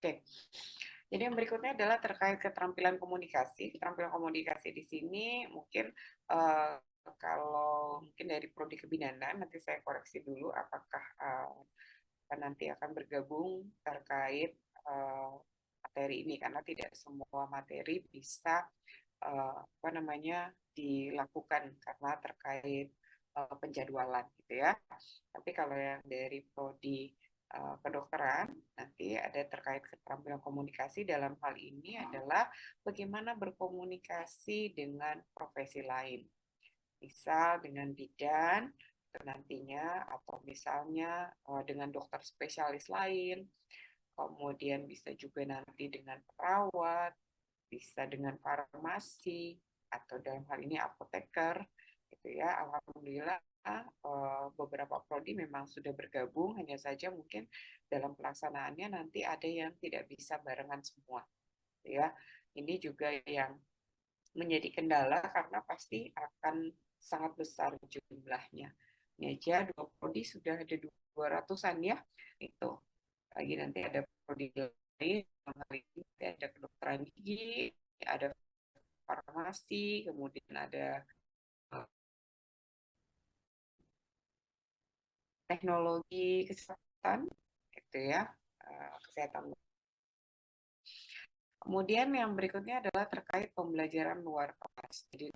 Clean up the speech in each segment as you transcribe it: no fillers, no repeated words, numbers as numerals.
Oke, jadi yang berikutnya adalah terkait keterampilan komunikasi. Keterampilan komunikasi di sini mungkin uh, kalau mungkin dari prodi kebidanan nanti saya koreksi dulu apakah nanti akan bergabung terkait materi ini karena tidak semua materi bisa apa namanya dilakukan karena terkait penjadwalan gitu ya. Tapi kalau yang dari prodi kedokteran nanti ada terkait keterampilan komunikasi dalam hal ini adalah bagaimana berkomunikasi dengan profesi lain. Misal dengan bidan nantinya atau misalnya dengan dokter spesialis lain, kemudian bisa juga nanti dengan perawat, bisa dengan farmasi atau dalam hal ini apoteker gitu ya. Alhamdulillah beberapa prodi memang sudah bergabung, hanya saja mungkin dalam pelaksanaannya nanti ada yang tidak bisa barengan semua gitu ya. Ini juga yang menjadi kendala karena pasti akan sangat besar jumlahnya. Ini aja dua prodi sudah ada 200-an ya. Itu. Lagi nanti ada prodi lain, hari ini ada kedokteran gigi, ada farmasi, kemudian ada teknologi kesehatan, itu ya, kesehatan. Kemudian yang berikutnya adalah terkait pembelajaran luar kelas. Jadi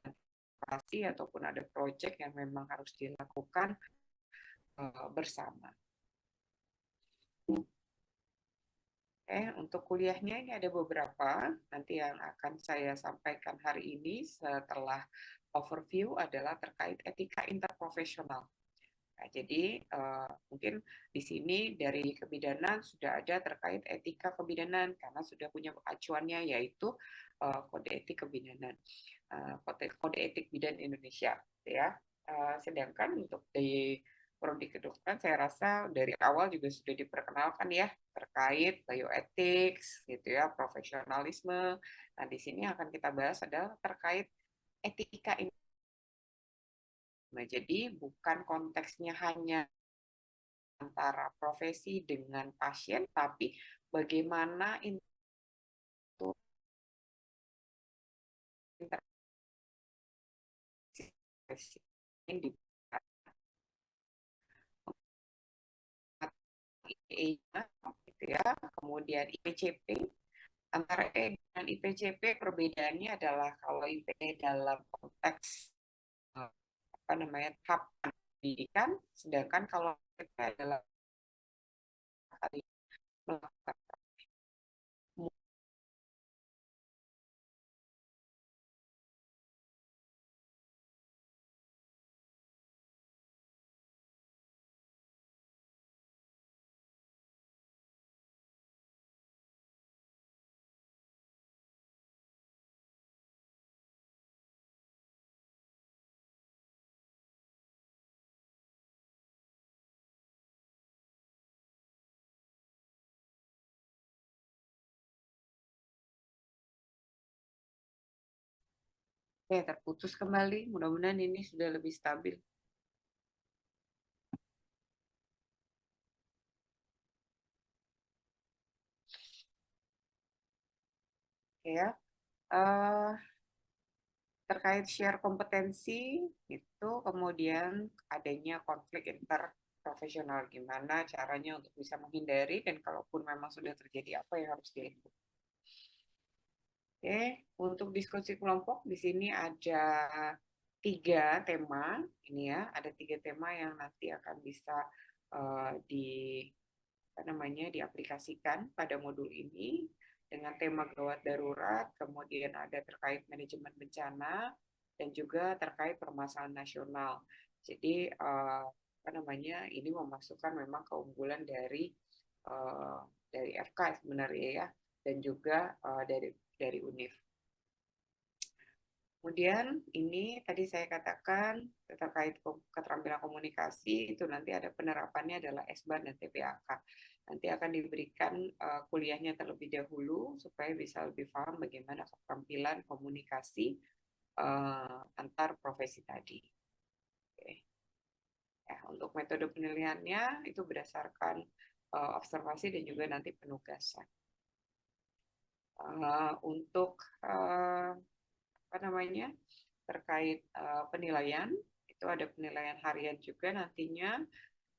nanti ataupun ada proyek yang memang harus dilakukan bersama. Untuk kuliahnya ini ada beberapa, nanti yang akan saya sampaikan hari ini setelah overview adalah terkait etika interprofesional. Nah, jadi mungkin di sini dari kebidanan sudah ada terkait etika kebidanan karena sudah punya acuannya yaitu kode etik kebidanan, kode etik bidan Indonesia, ya. Sedangkan untuk di prodi kedokteran saya rasa dari awal juga sudah diperkenalkan ya terkait bioethics gitu ya, profesionalisme. Nah, di sini akan kita bahas adalah terkait etika ini. Nah, jadi bukan konteksnya hanya antara profesi dengan pasien, tapi bagaimana itu interaksi di IPE-nya, gitu ya, kemudian IPCP. Antara E dengan IPCP perbedaannya adalah kalau IPE dalam konteks apa namanya tahap pendidikan, sedangkan kalau IPE adalah melakukan terputus kembali. Mudah-mudahan ini sudah lebih stabil. Ya, uh, terkait share kompetensi itu kemudian adanya konflik interprofesional gimana caranya untuk bisa menghindari dan kalaupun memang sudah terjadi apa yang harus dilakukan. Oke, untuk diskusi kelompok di sini ada 3 tema ini ya, ada 3 tema yang nanti akan bisa di apa namanya diaplikasikan pada modul ini dengan tema gawat darurat, kemudian ada terkait manajemen bencana dan juga terkait permasalahan nasional. Jadi apa namanya ini memasukkan memang keunggulan dari FK sebenarnya ya dan juga dari UNIF. Kemudian ini tadi saya katakan terkait keterampilan komunikasi itu nanti ada penerapannya adalah SBAR dan TPAK. Nanti akan diberikan kuliahnya terlebih dahulu supaya bisa lebih paham bagaimana keterampilan komunikasi antar profesi tadi. Oke. Ya, untuk metode penilaiannya itu berdasarkan observasi dan juga nanti penugasan. Untuk apa namanya terkait penilaian, itu ada penilaian harian juga nantinya,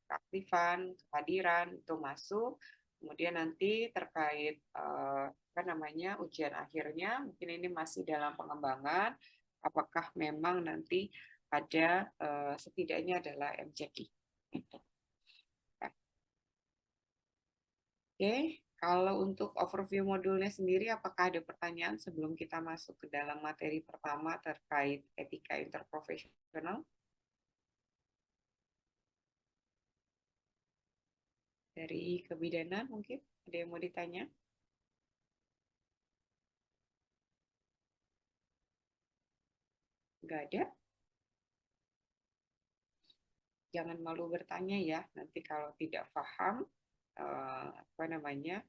keaktifan, kehadiran itu masuk. Kemudian nanti terkait apa namanya ujian akhirnya, mungkin ini masih dalam pengembangan. Apakah memang nanti ada setidaknya adalah MCQ. Oke, kalau untuk overview modulnya sendiri, apakah ada pertanyaan sebelum kita masuk ke dalam materi pertama terkait etika interprofesional? Dari kebidanan mungkin ada yang mau ditanya? Nggak ada? Jangan malu bertanya ya. Nanti kalau tidak paham, apa namanya,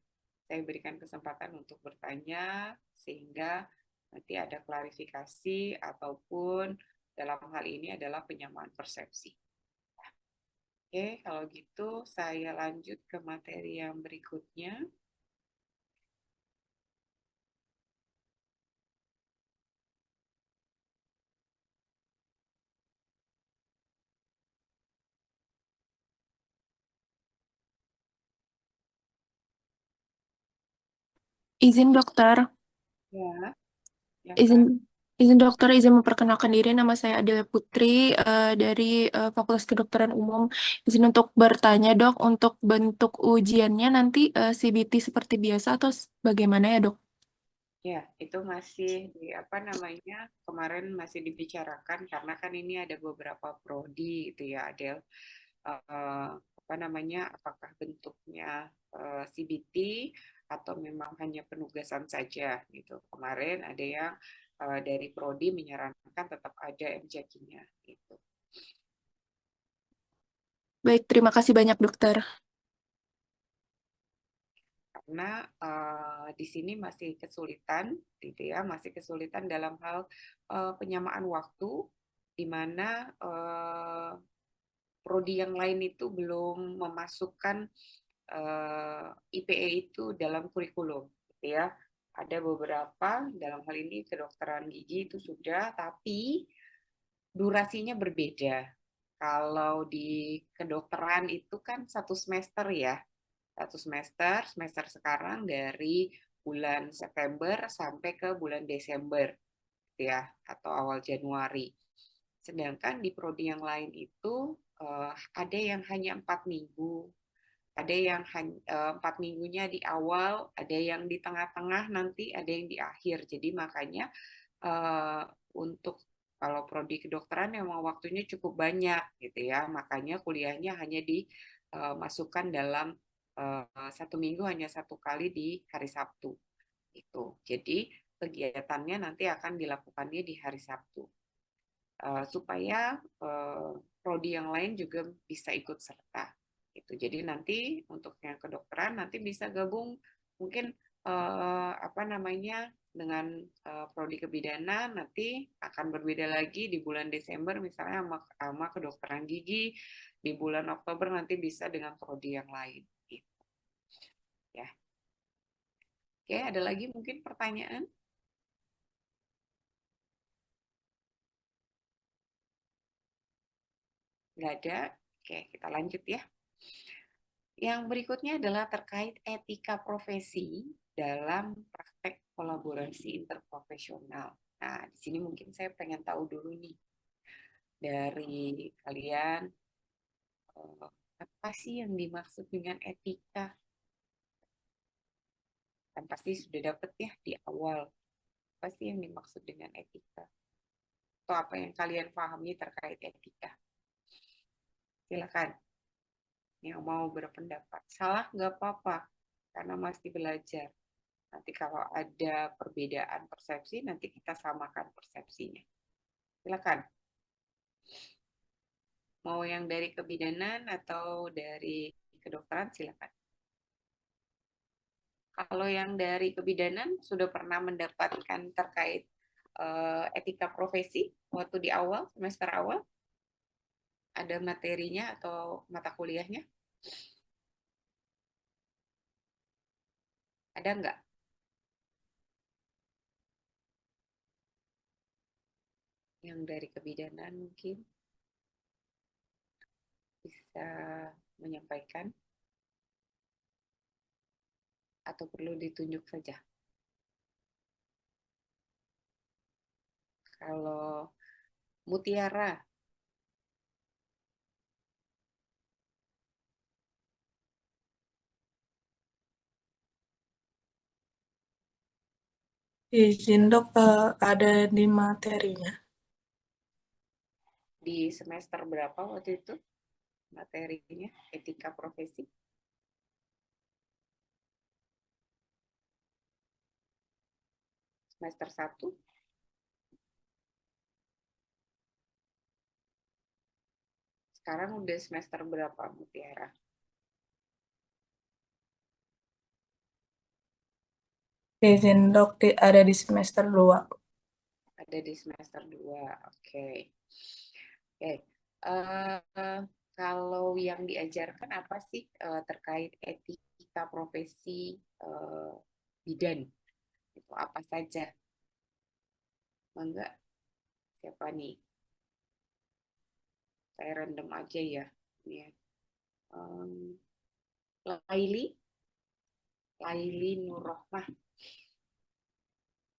saya berikan kesempatan untuk bertanya sehingga nanti ada klarifikasi ataupun dalam hal ini adalah penyamaan persepsi. Oke, kalau gitu saya lanjut ke materi yang berikutnya. Izin dokter, Ya, ya izin Kak. izin dokter, izin memperkenalkan diri. Nama saya Adela Putri dari Fakultas Kedokteran Umum. Izin untuk bertanya dok, untuk bentuk ujiannya nanti CBT seperti biasa atau bagaimana ya dok? Ya, itu masih di apa namanya kemarin masih dibicarakan karena kan ini ada beberapa prodi gitu ya, Adel. Apa namanya apakah bentuknya CBT atau memang hanya penugasan saja gitu. Kemarin ada yang dari prodi menyarankan tetap ada MCQ-nya gitu. Baik, terima kasih banyak dokter. Karena di sini masih kesulitan gitu ya, masih kesulitan dalam hal penyamaan waktu di mana prodi yang lain itu belum memasukkan IPE itu dalam kurikulum gitu ya. Ada beberapa dalam hal ini kedokteran gigi itu sudah, tapi durasinya berbeda. Kalau di kedokteran itu kan 1 semester ya, 1 semester sekarang dari bulan September sampai ke bulan Desember gitu ya, atau awal Januari. Sedangkan di prodi yang lain itu ada yang hanya 4 minggu, ada yang 4 minggunya di awal, ada yang di tengah-tengah nanti, ada yang di akhir. Jadi makanya uh, untuk kalau prodi kedokteran memang waktunya cukup banyak gitu ya, makanya kuliahnya hanya dimasukkan dalam 1 minggu hanya 1 kali di hari Sabtu itu. Jadi kegiatannya nanti akan dilakukannya di hari Sabtu supaya prodi yang lain juga bisa ikut serta. Gitu. Jadi nanti untuk yang kedokteran nanti bisa gabung mungkin apa namanya dengan prodi kebidanan nanti akan berbeda lagi di bulan Desember misalnya sama kedokteran gigi, di bulan Oktober nanti bisa dengan prodi yang lain. Gitu. Ya. Oke, ada lagi mungkin pertanyaan? Nggak ada? Oke, kita lanjut ya. Yang berikutnya adalah terkait etika profesi dalam praktek kolaborasi interprofesional. Nah, di sini mungkin saya pengen tahu dulu nih dari kalian apa sih yang dimaksud dengan etika? Kan pasti sudah dapat ya di awal. Apa sih yang dimaksud dengan etika? Atau apa yang kalian pahami terkait etika? Silakan yang mau berpendapat. Salah nggak apa-apa, karena masih belajar. Nanti kalau ada perbedaan persepsi, nanti kita samakan persepsinya. Silakan. Mau yang dari kebidanan atau dari kedokteran, silakan. Kalau yang dari kebidanan, sudah pernah mendapatkan terkait etika profesi waktu di awal, semester awal? Ada materinya atau mata kuliahnya? Ada nggak? Yang dari kebidanan mungkin bisa menyampaikan atau perlu ditunjuk saja. Kalau Mutiara, Izin dok, ada di materinya. di semester berapa waktu itu materinya? Etika profesi. Semester 1. Sekarang udah semester berapa, Mutiara? Izin dok, ada di semester 2. Ada di semester 2. Oke. Oke. Eh, kalau yang diajarkan apa sih terkait etika profesi bidan? Itu apa saja? Mangga, siapa nih? Saya random aja ya. Ini ya. Em, Laili, Laili Nurrohmah.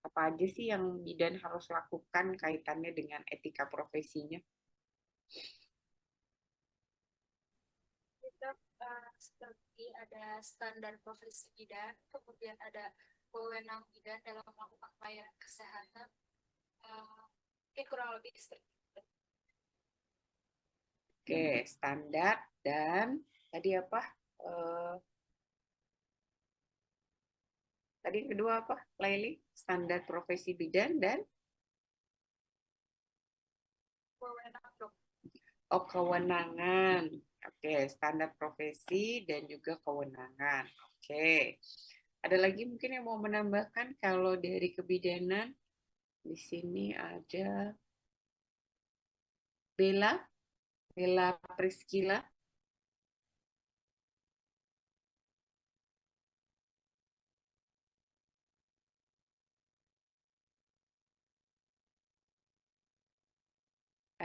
Apa aja sih yang bidan harus lakukan kaitannya dengan etika profesinya? Kita seperti ada standar profesi bidan, kemudian ada wewenang bidan dalam melakukan pelayanan kesehatan. Mungkin kurang lebih seperti itu. Oke, standar dan tadi apa? Eh, Tadi yang kedua apa, Laili? Standar profesi bidan dan Wewenang dok. oh, kewenangan. Oke, standar profesi dan juga kewenangan. Oke. Ada lagi mungkin yang mau menambahkan kalau dari kebidanan di sini ada Bella, Bella Priscila.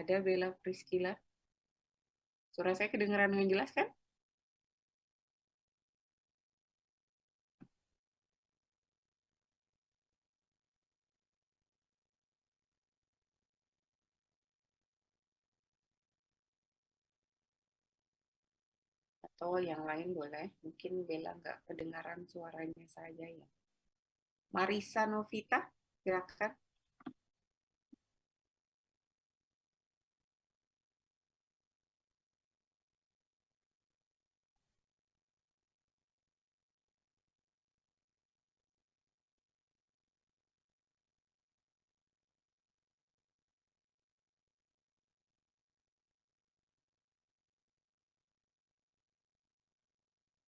Ada Bella Priscila. Suara saya kedengaran dengan jelas kan? Atau yang lain boleh. Mungkin Bella nggak kedengaran suaranya saya ya. Marisa Novita, silakan.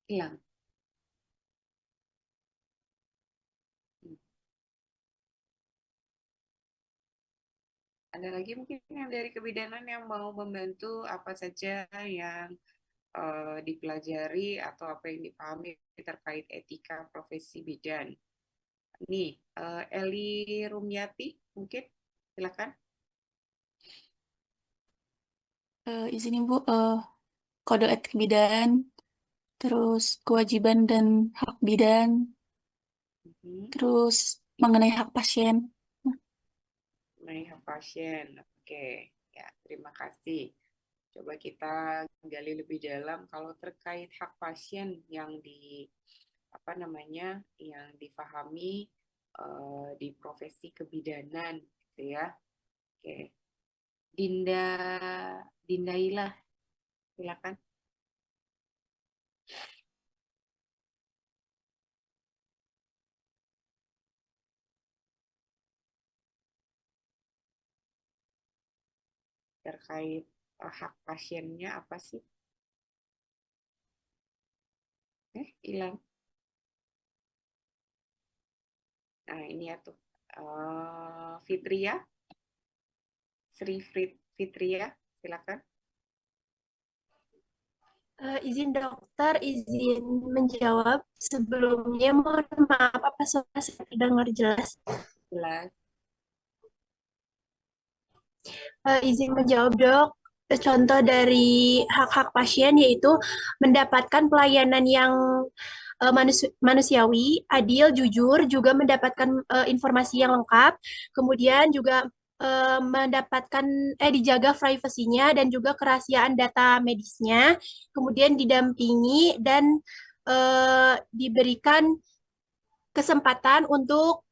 Hilang. Ada lagi mungkin yang dari kebidanan yang mau membantu apa saja yang dipelajari atau apa yang dipahami terkait etika profesi bidan. Nih, Eli Rumiati, mungkin silakan. Izin Ibu, kode etik bidan, terus kewajiban dan hak bidan, Mhm. terus mengenai hak pasien. Mengenai pasien, oke, ya terima kasih. Coba kita gali lebih dalam kalau terkait hak pasien yang di apa namanya yang difahami di profesi kebidanan, gitu ya. Oke, Dinda Dindailah, silakan. Terkait hak pasiennya apa sih? Hilang. Nah, ini ya tuh. Fitria, Fitria, silakan. Izin dokter, izin menjawab. Sebelumnya mohon maaf, apa suara saya terdengar jelas? Jelas. Izin menjawab, Dok. Contoh dari hak-hak pasien yaitu mendapatkan pelayanan yang manusiawi, adil, jujur, juga mendapatkan informasi yang lengkap, kemudian juga mendapatkan dijaga privasinya dan juga kerahasiaan data medisnya, kemudian didampingi dan diberikan kesempatan untuk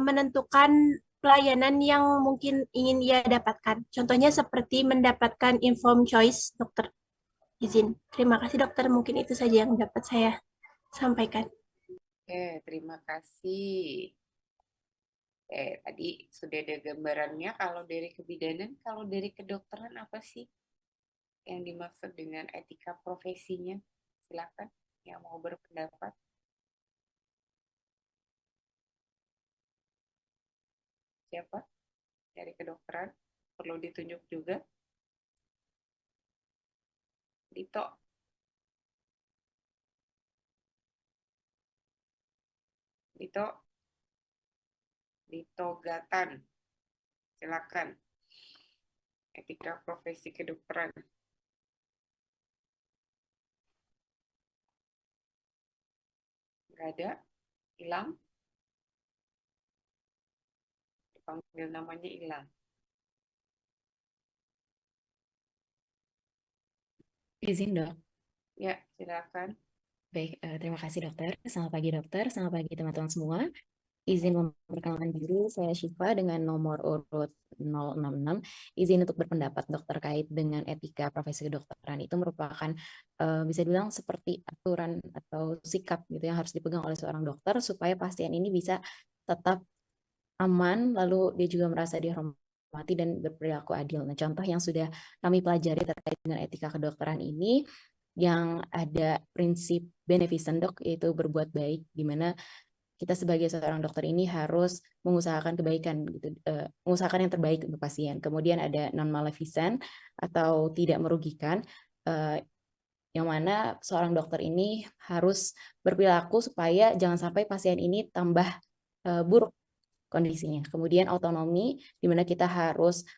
menentukan pelayanan yang mungkin ingin ia dapatkan. Contohnya seperti mendapatkan informed choice, dokter. Izin. Terima kasih, dokter. Mungkin itu saja yang dapat saya sampaikan. Oke, terima kasih. Tadi sudah ada gambarannya. Kalau dari kebidanan, kalau dari kedokteran apa sih yang dimaksud dengan etika profesinya? Silakan yang mau berpendapat. Siapa dari kedokteran? Perlu ditunjuk juga. Dito. Dito Gatan. Silakan. Etika profesi kedokteran. Nggak ada? Hilang? Dipanggil namanya hilang. Izin dok. Ya, silakan. Baik, terima kasih dokter. Selamat pagi dokter, selamat pagi teman-teman semua. Izin memperkenalkan diri, saya Syifa dengan nomor urut 066. Izin untuk berpendapat dok terkait dengan etika profesi kedokteran itu merupakan bisa dibilang seperti aturan atau sikap gitu yang harus dipegang oleh seorang dokter supaya pasien ini bisa tetap aman, lalu dia juga merasa dihormati dan berperilaku adil. Nah, contoh yang sudah kami pelajari terkait dengan etika kedokteran ini, yang ada prinsip beneficent dok, yaitu berbuat baik, di mana kita sebagai seorang dokter ini harus mengusahakan kebaikan, gitu, mengusahakan yang terbaik untuk pasien. Kemudian ada non maleficent atau tidak merugikan, yang mana seorang dokter ini harus berperilaku supaya jangan sampai pasien ini tambah buruk kondisinya. Kemudian autonomi, di mana kita harus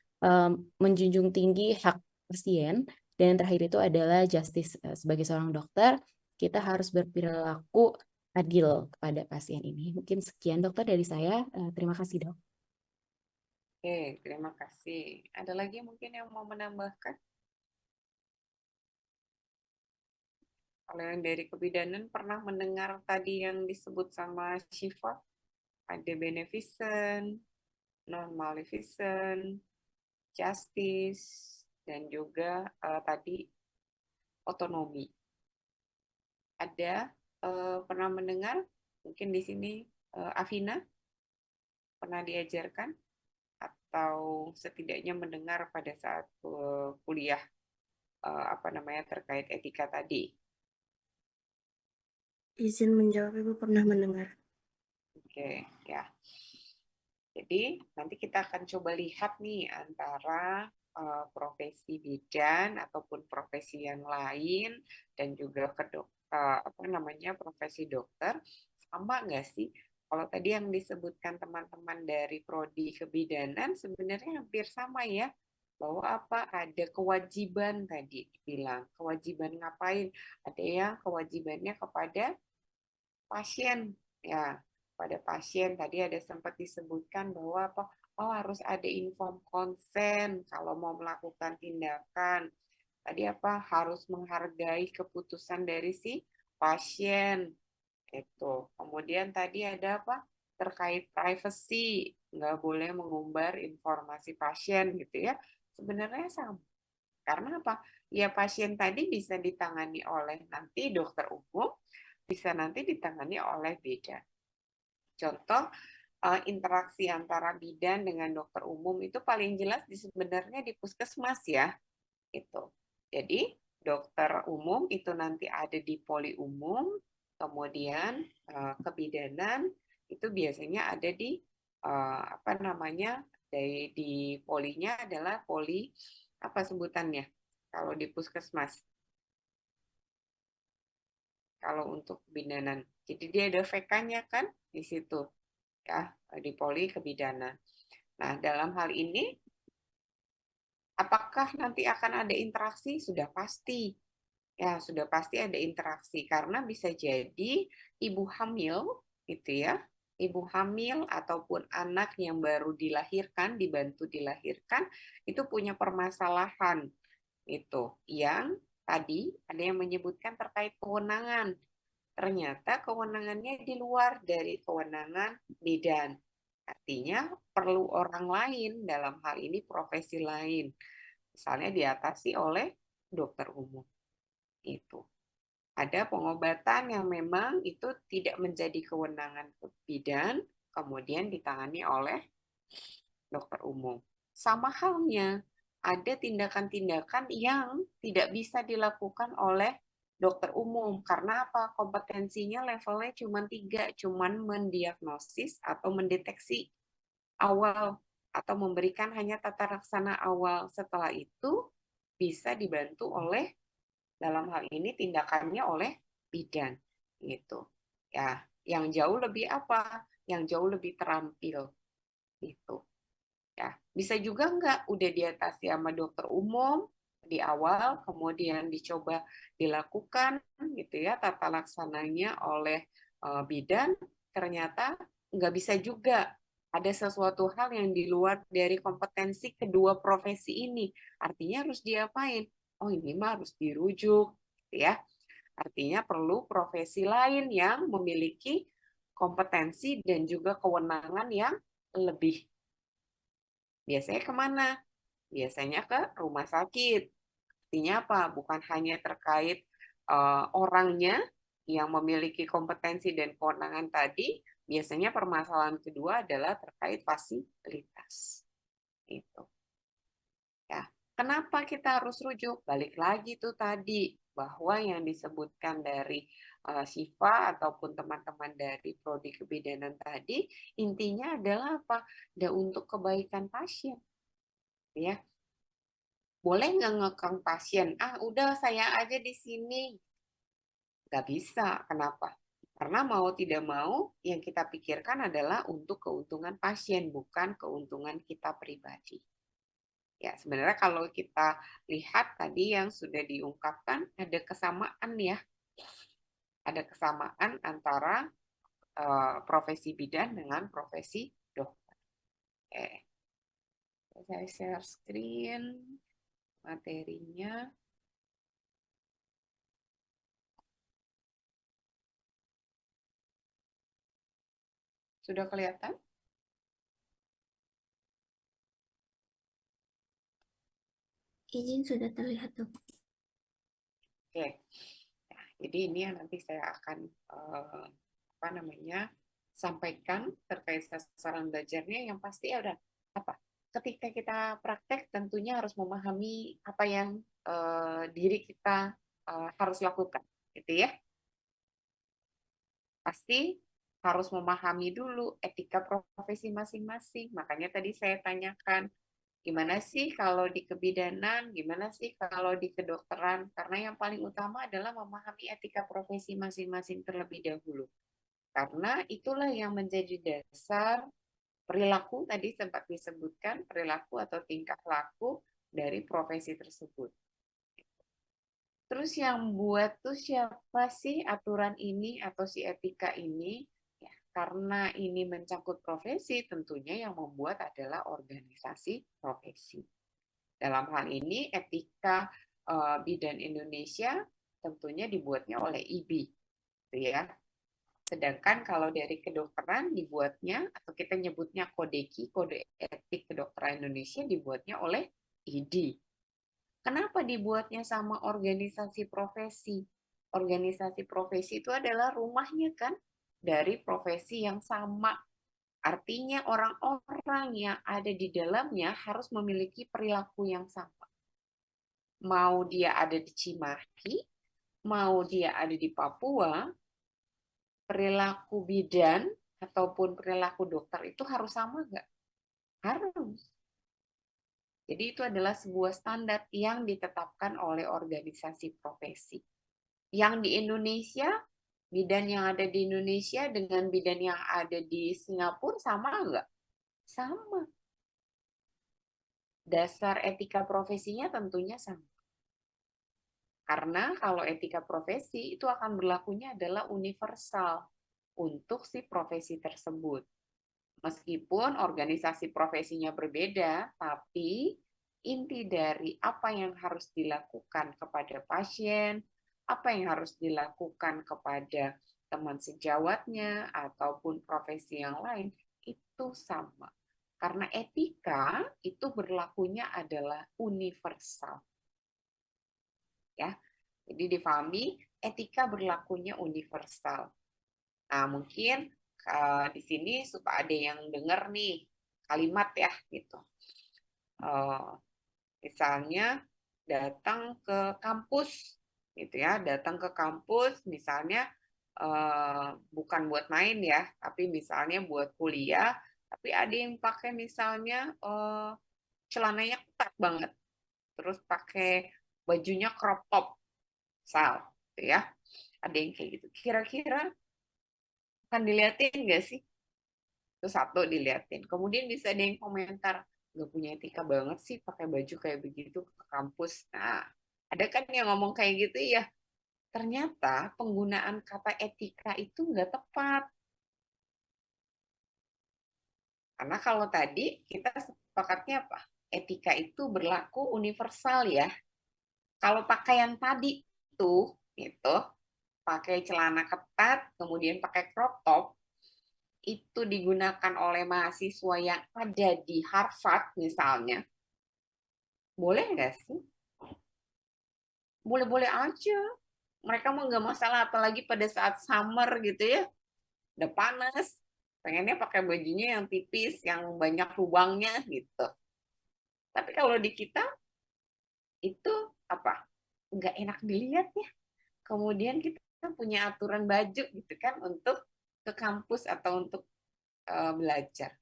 menjunjung tinggi hak pasien. Dan yang terakhir itu adalah justice. Sebagai seorang dokter, kita harus berperilaku adil kepada pasien ini. Mungkin sekian dokter dari saya. Terima kasih dok. Oke, terima kasih. Ada lagi mungkin yang mau menambahkan? Kalau yang dari kebidanan pernah mendengar tadi yang disebut sama Syifa? Ada beneficent, non-maleficent, justice, dan juga tadi otonomi. Ada pernah mendengar? Mungkin di sini Afina pernah diajarkan atau setidaknya mendengar pada saat kuliah terkait etika tadi. Izin menjawab, Ibu pernah mendengar. Oke, ya. Jadi nanti kita akan coba lihat nih antara profesi bidan ataupun profesi yang lain dan juga profesi dokter, sama nggak sih? Kalau tadi yang disebutkan teman-teman dari prodi kebidanan sebenarnya hampir sama ya, bahwa ada kewajiban tadi bilang, kewajiban ngapain? Ada yang kewajibannya kepada pasien ya, pada pasien tadi ada sempat disebutkan bahwa harus ada informed consent kalau mau melakukan tindakan. Tadi harus menghargai keputusan dari si pasien. Itu. Kemudian tadi ada terkait privacy, nggak boleh mengumbar informasi pasien gitu ya. Sebenarnya sama. Karena ya pasien tadi bisa ditangani oleh nanti dokter umum, bisa nanti ditangani oleh bidan. Contoh interaksi antara bidan dengan dokter umum itu paling jelas sebenarnya di puskesmas ya. Itu. Jadi dokter umum itu nanti ada di poli umum, kemudian kebidanan itu biasanya ada di di polinya adalah poli sebutannya kalau di puskesmas. Kalau untuk kebidanan. Jadi dia ada VK-nya kan di situ. Ya, di poli kebidanan. Nah, dalam hal ini Apakah nanti akan ada interaksi? Sudah pasti. Ya, sudah pasti ada interaksi karena bisa jadi ibu hamil gitu ya. Ibu hamil ataupun anak yang baru dilahirkan, dibantu dilahirkan, itu punya permasalahan itu yang tadi ada yang menyebutkan terkait kewenangan. Ternyata kewenangannya di luar dari kewenangan bidan. Artinya perlu orang lain, dalam hal ini profesi lain. Misalnya diatasi oleh dokter umum. Itu. Ada pengobatan yang memang itu tidak menjadi kewenangan bidan, kemudian ditangani oleh dokter umum. Sama halnya, ada tindakan-tindakan yang tidak bisa dilakukan oleh dokter umum. Karena apa? Kompetensinya levelnya cuma 3, cuma mendiagnosis atau mendeteksi awal, atau memberikan hanya tata laksana awal. Setelah itu bisa dibantu oleh, dalam hal ini tindakannya oleh bidan. Gitu. Ya, yang jauh lebih apa? Yang jauh lebih terampil. Gitu. Ya, bisa juga enggak udah diatasi sama dokter umum di awal, kemudian dicoba dilakukan gitu ya tata laksananya oleh bidan, ternyata enggak bisa juga. Ada sesuatu hal yang di luar dari kompetensi kedua profesi ini. Artinya harus diapain? Oh, ini mah harus dirujuk, gitu ya. Artinya perlu profesi lain yang memiliki kompetensi dan juga kewenangan yang lebih. Biasanya kemana? Biasanya ke rumah sakit. Artinya apa? Bukan hanya terkait orangnya yang memiliki kompetensi dan kewenangan tadi, biasanya permasalahan kedua adalah terkait fasilitas. Itu. Ya. Kenapa kita harus rujuk? Balik lagi tuh tadi, bahwa yang disebutkan dari Syifa ataupun teman-teman dari prodi kebidanan tadi, intinya adalah apa? Untuk kebaikan pasien. Ya, boleh nggak ngekang pasien? Ah, udah saya aja di sini. Nggak bisa. Kenapa? Karena mau tidak mau, yang kita pikirkan adalah untuk keuntungan pasien, bukan keuntungan kita pribadi. Ya, sebenarnya kalau kita lihat tadi yang sudah diungkapkan, ada kesamaan ya. Ada kesamaan antara profesi bidan dengan profesi dokter. Oke. Saya share screen materinya. Sudah kelihatan? Izin sudah terlihat, Dok. Oke. Nah, jadi ini yang nanti saya akan sampaikan terkait sasaran belajarnya. Yang pasti ada apa? Ketika kita praktek tentunya harus memahami apa yang diri kita harus lakukan, gitu ya. Pasti harus memahami dulu etika profesi masing-masing. Makanya tadi saya tanyakan, gimana sih kalau di kebidanan, gimana sih kalau di kedokteran? Karena yang paling utama adalah memahami etika profesi masing-masing terlebih dahulu. Karena itulah yang menjadi dasar perilaku, tadi sempat disebutkan, perilaku atau tingkah laku dari profesi tersebut. Terus yang buat tuh siapa sih aturan ini atau si etika ini? Ya, karena ini mencangkut profesi, tentunya yang membuat adalah organisasi profesi. Dalam hal ini etika bidan Indonesia tentunya dibuatnya oleh IBI, gitu ya. Sedangkan kalau dari kedokteran dibuatnya, atau kita nyebutnya KODEKI, Kode Etik Kedokteran Indonesia, dibuatnya oleh IDI. Kenapa dibuatnya sama organisasi profesi? Organisasi profesi itu adalah rumahnya kan dari profesi yang sama. Artinya orang-orang yang ada di dalamnya harus memiliki perilaku yang sama. Mau dia ada di Cimahi, mau dia ada di Papua, perilaku bidan ataupun perilaku dokter itu harus sama nggak? Harus. Jadi itu adalah sebuah standar yang ditetapkan oleh organisasi profesi. Yang di Indonesia, bidan yang ada di Indonesia dengan bidan yang ada di Singapura sama nggak? Sama. Dasar etika profesinya tentunya sama. Karena kalau etika profesi itu akan berlakunya adalah universal untuk si profesi tersebut. Meskipun organisasi profesinya berbeda, tapi inti dari apa yang harus dilakukan kepada pasien, apa yang harus dilakukan kepada teman sejawatnya, ataupun profesi yang lain, itu sama. Karena etika itu berlakunya adalah universal. Ya, jadi difahami etika berlakunya universal. Nah, mungkin di sini suka ada yang dengar nih kalimat ya gitu. Misalnya datang ke kampus gitu ya, datang ke kampus misalnya bukan buat main ya, tapi misalnya buat kuliah, tapi ada yang pakai misalnya celananya ketat banget, terus pakai bajunya crop top, misal, gitu ya. Ada yang kayak gitu. Kira-kira akan diliatin nggak sih? Itu satu diliatin. Kemudian bisa ada yang komentar, nggak punya etika banget sih pakai baju kayak begitu ke kampus. Nah, ada kan yang ngomong kayak gitu ya. Ternyata penggunaan kata etika itu nggak tepat. Karena kalau tadi kita sepakatnya apa? Etika itu berlaku universal ya. Kalau pakaian tadi itu pakai celana ketat, kemudian pakai crop top, itu digunakan oleh mahasiswa yang ada di Harvard misalnya, boleh nggak sih? Boleh-boleh aja. Mereka mau nggak masalah, apalagi pada saat summer gitu ya, udah panas, pengennya pakai bajunya yang tipis, yang banyak lubangnya gitu. Tapi kalau di kita, itu apa? Nggak enak dilihat ya. Kemudian kita punya aturan baju gitu kan untuk ke kampus atau untuk belajar.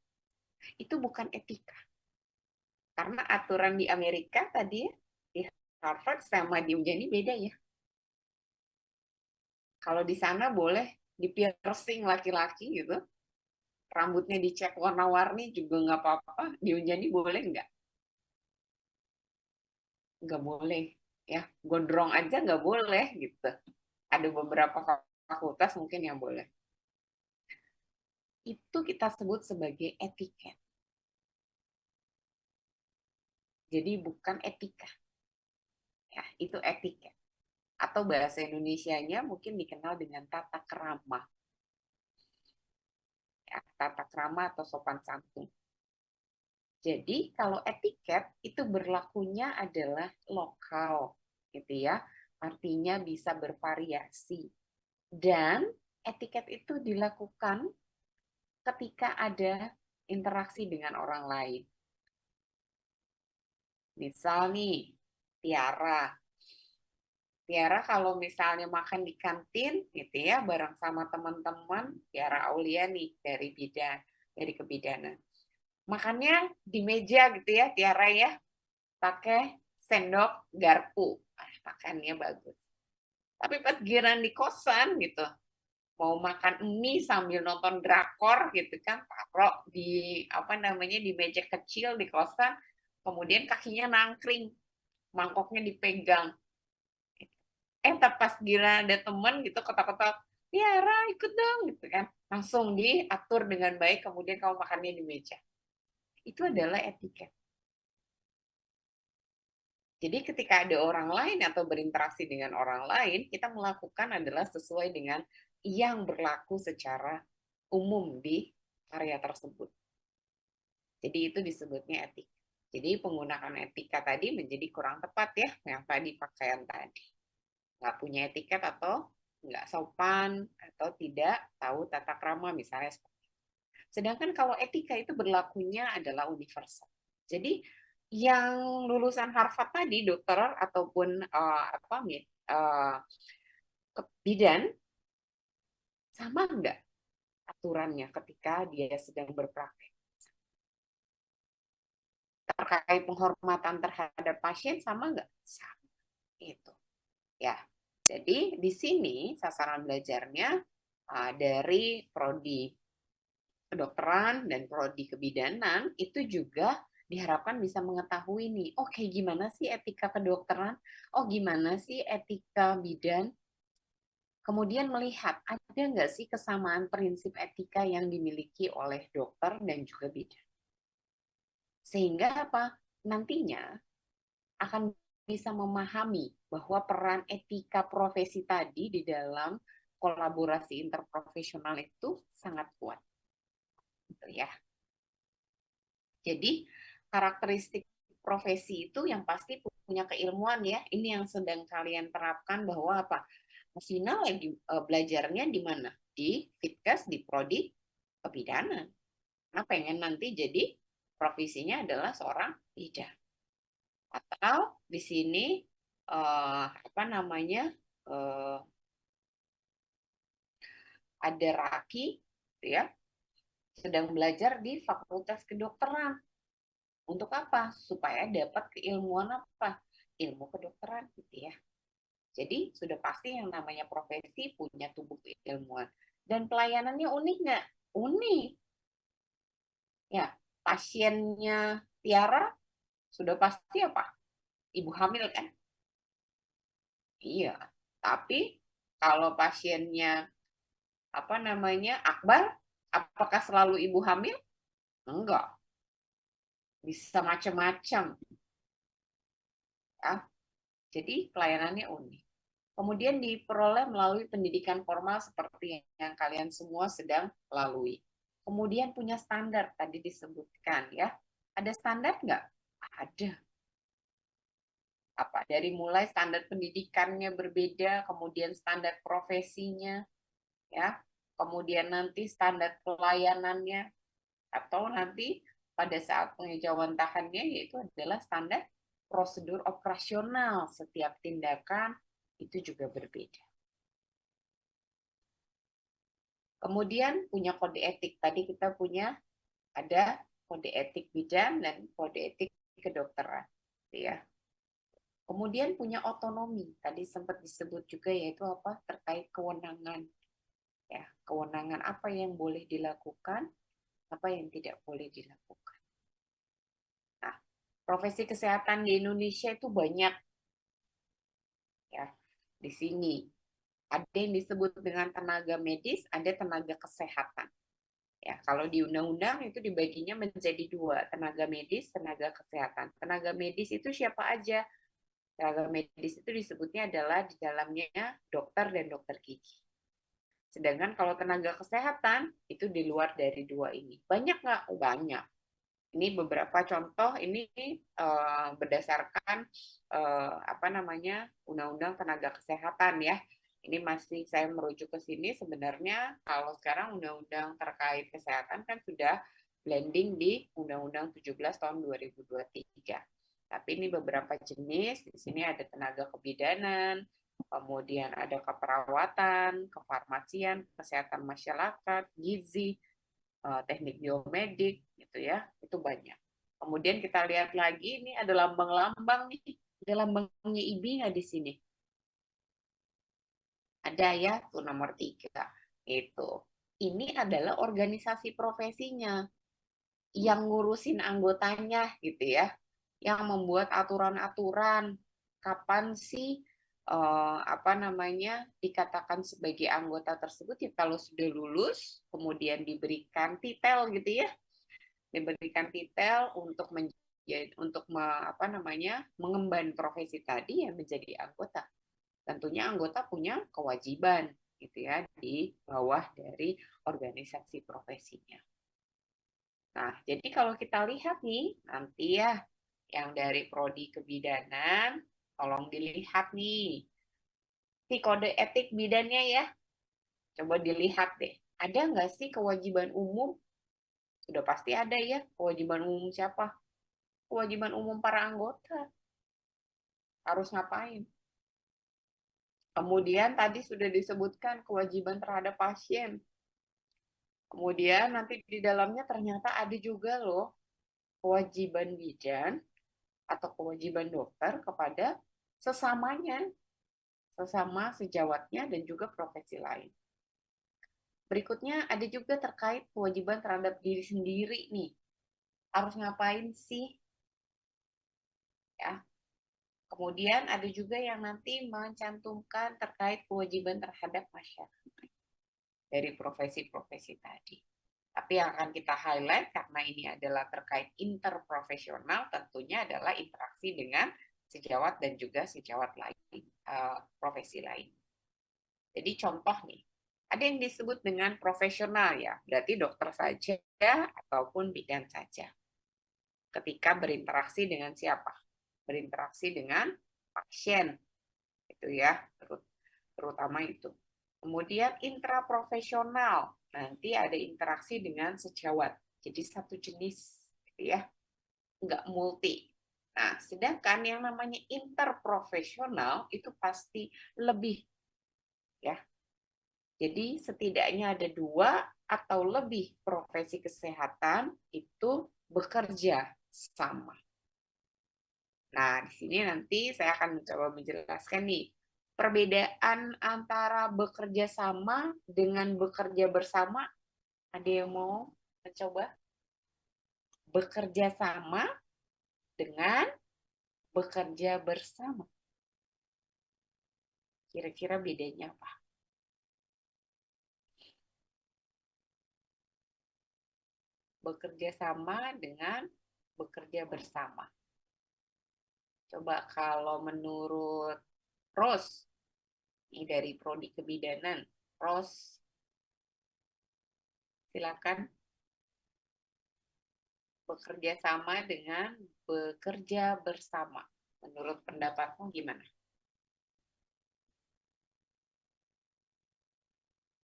Itu bukan etika. Karena aturan di Amerika tadi ya, di Harvard sama di Unjani beda ya. Kalau di sana boleh di piercing laki-laki gitu, rambutnya dicat warna-warni juga nggak apa-apa. Di Unjani boleh nggak? Nggak boleh. Ya, gondrong aja nggak boleh gitu. Ada beberapa fakultas mungkin yang boleh. Itu kita sebut sebagai etiket. Jadi bukan etika. Ya, itu etiket. Atau bahasa Indonesianya mungkin dikenal dengan tata krama. Ya, tata krama atau sopan santun. Jadi kalau etiket itu berlakunya adalah lokal, gitu ya. Artinya bisa bervariasi. Dan etiket itu dilakukan ketika ada interaksi dengan orang lain. Misal nih, Tiara kalau misalnya makan di kantin gitu ya bareng sama teman-teman, Tiara Aulia nih dari kebidanan. Makannya di meja gitu ya Tiara ya, pakai sendok garpu. Makannya bagus. Tapi pas giliran di kosan gitu, mau makan mie sambil nonton drakor gitu kan, taruh di di meja kecil di kosan, kemudian kakinya nangkring, mangkoknya dipegang. Pas gila ada temen gitu ketok-ketok, Tiara ikut dong gitu kan, langsung diatur dengan baik, kemudian kamu makannya di meja. Itu adalah etiket. Jadi ketika ada orang lain atau berinteraksi dengan orang lain, kita melakukan adalah sesuai dengan yang berlaku secara umum di area tersebut. Jadi itu disebutnya etika. Jadi penggunaan etika tadi menjadi kurang tepat ya, yang tadi pakaian tadi. Nggak punya etiket atau nggak sopan atau tidak tahu tata krama misalnya. Sedangkan kalau etika itu berlakunya adalah universal. Jadi yang lulusan Harvard tadi, dokter ataupun bidan, sama nggak aturannya ketika dia sedang berpraktek? Terkait penghormatan terhadap pasien sama nggak? Sama. Itu. Ya. Jadi di sini sasaran belajarnya dari prodi kedokteran dan prodi kebidanan itu juga diharapkan bisa mengetahui nih, oh kayak gimana sih etika kedokteran, oh gimana sih etika bidan, kemudian melihat ada nggak sih kesamaan prinsip etika yang dimiliki oleh dokter dan juga bidan. Sehingga apa? Nantinya akan bisa memahami bahwa peran etika profesi tadi di dalam kolaborasi interprofesional itu sangat kuat. Gitu ya. Jadi karakteristik profesi itu yang pasti punya keilmuan ya. Ini yang sedang kalian terapkan bahwa apa? Mas Vina lagi belajarnya di mana? Di Fitkes, di Prodi Kebidanan. Nah, pengen nanti jadi profesinya adalah seorang bidan. Atau di sini apa namanya? Ada Raki ya, sedang belajar di Fakultas Kedokteran. Untuk apa? Supaya dapat keilmuan apa? Ilmu kedokteran gitu ya. Jadi sudah pasti yang namanya profesi punya tubuh keilmuan. Dan pelayanannya unik nggak? Unik. Ya, pasiennya Tiara sudah pasti apa? Ibu hamil kan? Iya. Tapi kalau pasiennya apa namanya Akbar, apakah selalu ibu hamil? Enggak. Bisa macam-macam. Ya. Jadi pelayanannya unik. Kemudian diperoleh melalui pendidikan formal seperti yang kalian semua sedang lalui. Kemudian punya standar, tadi disebutkan ya. Ada standar nggak? Ada. Apa? Dari mulai standar pendidikannya berbeda, kemudian standar profesinya, ya. Kemudian nanti standar pelayanannya, atau nanti pada saat pengejawantahannya yaitu adalah standar prosedur operasional setiap tindakan itu juga berbeda. Kemudian punya kode etik. Tadi kita punya ada kode etik bidan dan kode etik kedokteran, ya. Kemudian punya otonomi. Tadi sempat disebut juga yaitu apa? Terkait kewenangan. Ya, kewenangan apa yang boleh dilakukan, apa yang tidak boleh dilakukan. Nah, profesi kesehatan di Indonesia itu banyak. Ya, di sini ada yang disebut dengan tenaga medis, ada tenaga kesehatan. Ya, kalau di undang-undang itu dibaginya menjadi dua, tenaga medis, tenaga kesehatan. Tenaga medis itu siapa aja? Tenaga medis itu disebutnya adalah di dalamnya dokter dan dokter gigi. Sedangkan kalau tenaga kesehatan itu di luar dari dua ini. Banyak nggak? Oh, banyak. Ini beberapa contoh, ini berdasarkan apa namanya Undang-Undang Tenaga Kesehatan ya. Ini masih saya merujuk ke sini. Sebenarnya kalau sekarang undang-undang terkait kesehatan kan sudah blending di Undang-Undang 17 tahun 2023. Tapi ini beberapa jenis. Di sini ada tenaga kebidanan, kemudian ada keperawatan, kefarmasian, kesehatan masyarakat, gizi, teknik biomedik, gitu ya. Itu banyak. Kemudian kita lihat lagi, ini ada lambang-lambang nih. Ada lambangnya IBI nggak di sini? Ada ya, tuh nomor 3. Itu. Ini adalah organisasi profesinya yang ngurusin anggotanya gitu ya. Yang membuat aturan-aturan kapan sih apa namanya dikatakan sebagai anggota tersebut ya kalau sudah lulus kemudian diberikan titel gitu ya. Diberikan titel untuk apa namanya mengemban profesi tadi yang menjadi anggota. Tentunya anggota punya kewajiban gitu ya di bawah dari organisasi profesinya. Nah, jadi kalau kita lihat nih nanti ya yang dari prodi kebidanan, tolong dilihat nih si kode etik bidannya ya. Coba dilihat deh, ada nggak sih kewajiban umum? Sudah pasti ada ya, kewajiban umum siapa? Kewajiban umum para anggota. Harus ngapain? Kemudian tadi sudah disebutkan kewajiban terhadap pasien. Kemudian nanti di dalamnya ternyata ada juga loh kewajiban bidan atau kewajiban dokter kepada sesamanya, sesama sejawatnya dan juga profesi lain. Berikutnya ada juga terkait kewajiban terhadap diri sendiri nih. Harus ngapain sih ya. Kemudian ada juga yang nanti mencantumkan terkait kewajiban terhadap masyarakat dari profesi-profesi tadi. Tapi yang akan kita highlight karena ini adalah terkait interprofesional, tentunya adalah interaksi dengan sejawat dan juga sejawat lain, profesi lain. Jadi contoh nih, ada yang disebut dengan profesional ya, berarti dokter saja ataupun bidan saja. Ketika berinteraksi dengan siapa? Berinteraksi dengan pasien, itu ya, terutama itu. Kemudian intraprofesional, nanti ada interaksi dengan sejawat, jadi satu jenis, gitu ya, nggak multi. Nah, sedangkan yang namanya interprofesional itu pasti lebih, ya. Jadi setidaknya ada 2 atau lebih profesi kesehatan itu bekerja sama. Nah, di sini nanti saya akan mencoba menjelaskan nih, perbedaan antara bekerja sama dengan bekerja bersama. Ada yang mau mencoba? Bekerja sama dengan bekerja bersama. Kira-kira bedanya apa? Bekerja sama dengan bekerja bersama. Coba kalau menurut Rose, ini dari Prodi Kebidanan, Rose, silakan. Bekerja sama dengan bekerja bersama. Menurut pendapatmu gimana?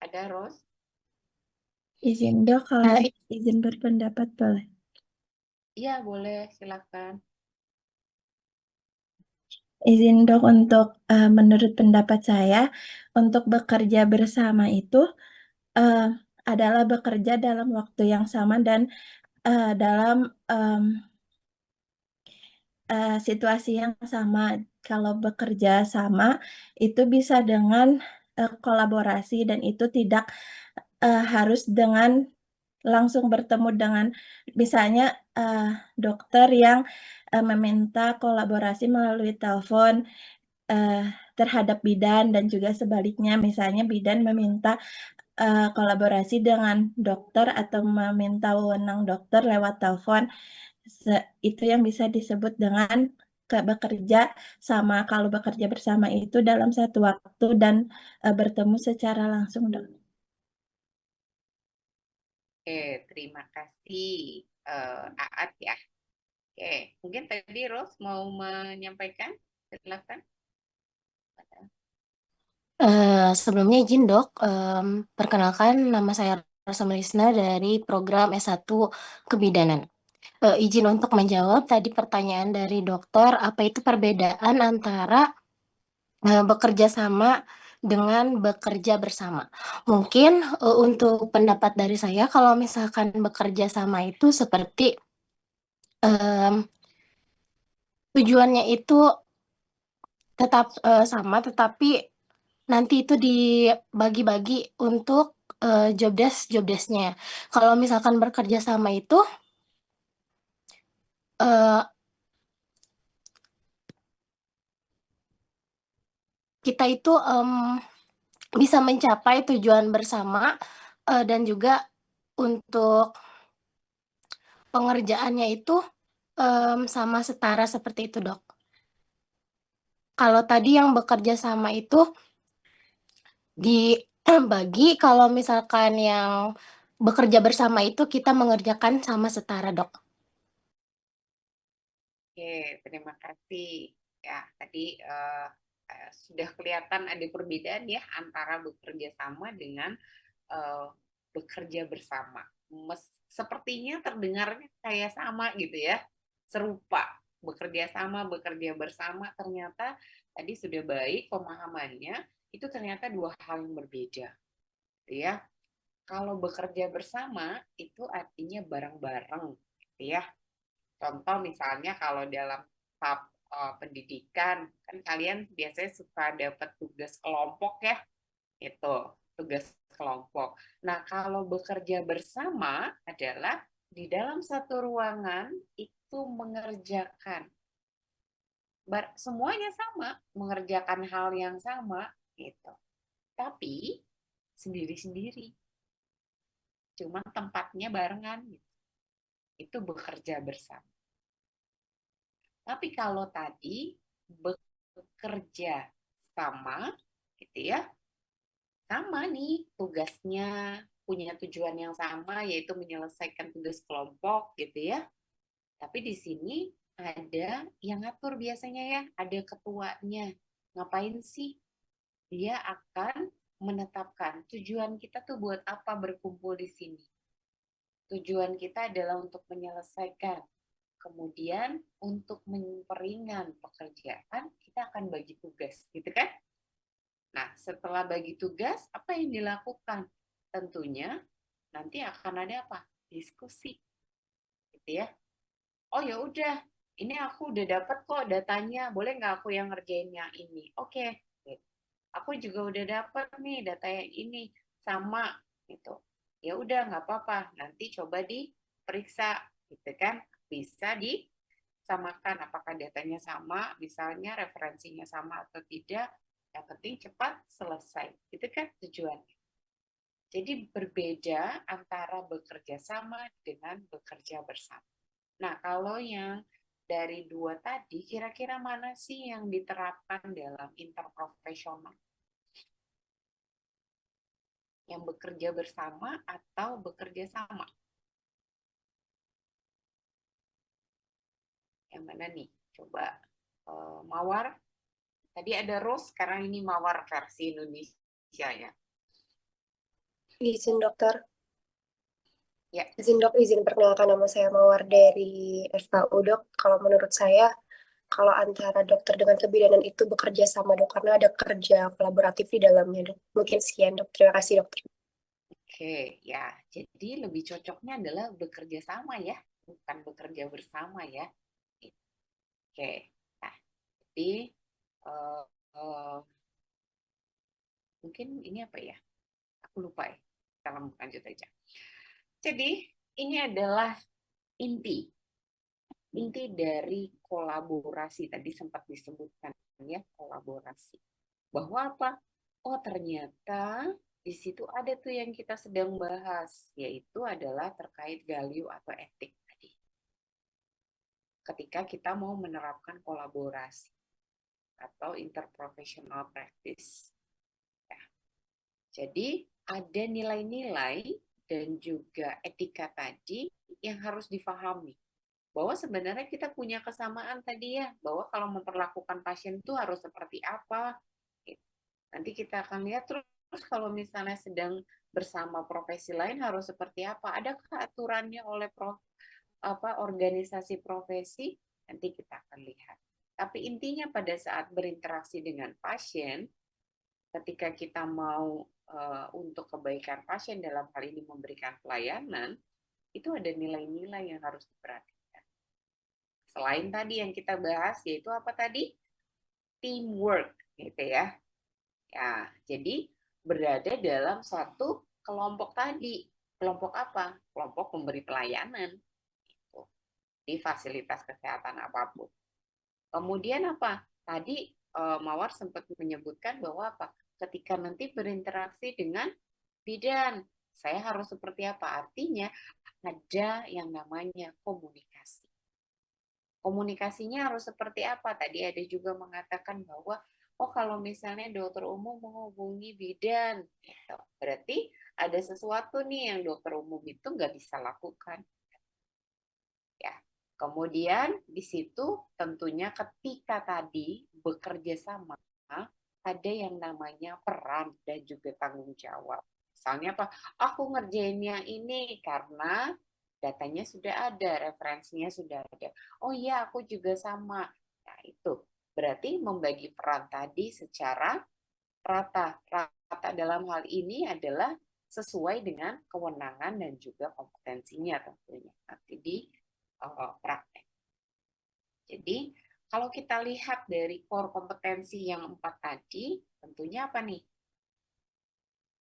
Ada, Rose? Izin dok, kalau izin berpendapat boleh. Iya, boleh, silakan. Izin dok untuk menurut pendapat saya, untuk bekerja bersama itu adalah bekerja dalam waktu yang sama dan dalam situasi yang sama. Kalau bekerja sama itu bisa dengan kolaborasi dan itu tidak harus dengan langsung bertemu dengan misalnya dokter yang meminta kolaborasi melalui telepon terhadap bidan dan juga sebaliknya, misalnya bidan meminta kolaborasi dengan dokter atau meminta wewenang dokter lewat telepon. Itu yang bisa disebut dengan bekerja sama. Kalau bekerja bersama itu dalam satu waktu dan bertemu secara langsung, dok. Oke, terima kasih Aat ya. Oke, mungkin tadi Rose mau menyampaikan, silakan. Sebelumnya izin dok, perkenalkan nama saya Rosa Melisna dari program S1 Kebidanan. Izin untuk menjawab tadi pertanyaan dari dokter, apa itu perbedaan antara bekerja sama dengan bekerja bersama? Mungkin untuk pendapat dari saya, kalau misalkan bekerja sama itu seperti tujuannya itu tetap sama, tetapi nanti itu dibagi-bagi untuk job desk-nya. Kalau misalkan bekerja sama itu kita itu bisa mencapai tujuan bersama dan juga untuk pengerjaannya itu sama setara seperti itu, dok. Kalau tadi yang bekerja sama itu dibagi, kalau misalkan yang bekerja bersama itu kita mengerjakan sama setara, dok. Oke, terima kasih. Ya, tadi sudah kelihatan ada perbedaan ya antara bekerja sama dengan bekerja bersama. Sepertinya terdengarnya kayak sama gitu ya, serupa. Bekerja sama, bekerja bersama, ternyata tadi sudah baik pemahamannya, itu ternyata 2 hal yang berbeda. Ya, kalau bekerja bersama itu artinya bareng-bareng, gitu ya. Contoh misalnya kalau dalam tahap pendidikan, kan kalian biasanya suka dapat tugas kelompok ya, itu tugas kelompok. Nah, kalau bekerja bersama adalah di dalam satu ruangan itu mengerjakan semuanya sama, mengerjakan hal yang sama gitu. Tapi sendiri-sendiri. Cuma tempatnya barengan gitu. Itu bekerja bersama. Tapi kalau tadi bekerja sama gitu ya, sama nih tugasnya, punya tujuan yang sama yaitu menyelesaikan tugas kelompok gitu ya. Tapi di sini ada yang ngatur biasanya ya, ada ketuanya. Ngapain sih? Dia akan menetapkan tujuan kita tuh buat apa berkumpul di sini. Tujuan kita adalah untuk menyelesaikan. Kemudian untuk memperingan pekerjaan, kita akan bagi tugas, gitu kan? Nah, setelah bagi tugas, apa yang dilakukan? Tentunya nanti akan ada apa? Diskusi, gitu ya. Oh ya udah, ini aku udah dapat kok datanya, boleh nggak aku yang ngerjain yang ini? Oke, gitu. Aku juga udah dapat nih data yang ini sama, gitu. Ya udah nggak apa-apa, nanti coba diperiksa, gitu kan? Bisa disamakan apakah datanya sama, misalnya referensinya sama atau tidak. Yang penting cepat selesai, gitu kan tujuannya. Jadi berbeda antara bekerja sama dengan bekerja bersama. Nah, kalau yang dari dua tadi, kira-kira mana sih yang diterapkan dalam interprofesional? Yang bekerja bersama atau bekerja sama? Yang mana nih? Coba Mawar. Tadi ada Rose, sekarang ini Mawar versi Indonesia ya. Izin dokter, Ya, izin perkenalkan, nama saya Mawar dari FKU dok. Kalau menurut saya, kalau antara dokter dengan kebidanan itu bekerja sama dok, karena ada kerja kolaboratif di dalamnya dok. Mungkin sekian dok, terima kasih dokter. oke, ya. Jadi lebih cocoknya adalah bekerja sama ya, bukan bekerja bersama ya. Oke, nah, jadi eh, eh, mungkin ini apa ya? Aku lupa ya. Kita lanjut aja. Jadi ini adalah inti dari kolaborasi. Tadi sempat disebutkan ya, kolaborasi. Bahwa apa? Oh ternyata di situ ada tuh yang kita sedang bahas, yaitu adalah terkait value atau etik tadi. Ketika kita mau menerapkan kolaborasi atau interprofessional practice. Ya. Jadi ada nilai-nilai dan juga etika tadi yang harus difahami. Bahwa sebenarnya kita punya kesamaan tadi ya, bahwa kalau memperlakukan pasien itu harus seperti apa. Nanti kita akan lihat terus kalau misalnya sedang bersama profesi lain harus seperti apa. Adakah aturannya oleh organisasi profesi? Nanti kita akan lihat. Tapi intinya pada saat berinteraksi dengan pasien, ketika kita mau untuk kebaikan pasien dalam hal ini memberikan pelayanan, itu ada nilai-nilai yang harus diperhatikan. Selain tadi yang kita bahas, yaitu apa tadi? Teamwork, gitu ya. Ya, jadi berada dalam suatu kelompok tadi. Kelompok apa? Kelompok pemberi pelayanan. Gitu. Di fasilitas kesehatan apapun. Kemudian apa? Tadi Mawar sempat menyebutkan bahwa apa? Ketika nanti berinteraksi dengan bidan, saya harus seperti apa? Artinya ada yang namanya komunikasi. Komunikasinya harus seperti apa? Tadi ada juga mengatakan bahwa oh kalau misalnya dokter umum menghubungi bidan, gitu. Berarti ada sesuatu nih yang dokter umum itu nggak bisa lakukan. Ya. Kemudian di situ tentunya ketika tadi bekerja sama, ada yang namanya peran dan juga tanggung jawab. Misalnya apa? Aku ngerjainnya ini karena datanya sudah ada, referensinya sudah ada. Oh iya, aku juga sama. Nah, itu berarti membagi peran tadi secara rata. Rata dalam hal ini adalah sesuai dengan kewenangan dan juga kompetensinya tentunya nanti di praktek. Jadi kalau kita lihat dari core kompetensi yang 4 tadi, tentunya apa nih?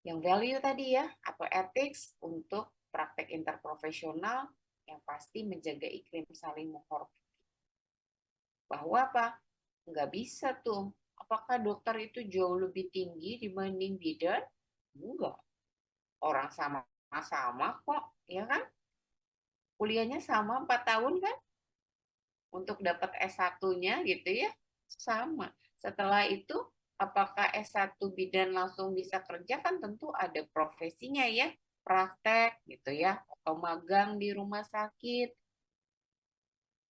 Yang value tadi ya, atau ethics untuk praktek interprofesional yang pasti menjaga iklim saling menghormati. Bahwa apa? Nggak bisa tuh. Apakah dokter itu jauh lebih tinggi dibanding bidan? Enggak. Orang sama-sama kok, ya kan? Kuliahnya sama 4 tahun kan? Untuk dapat S1-nya gitu ya, sama. Setelah itu, apakah S1 bidan langsung bisa kerja? Kan tentu ada profesinya ya, praktek gitu ya, atau magang di rumah sakit.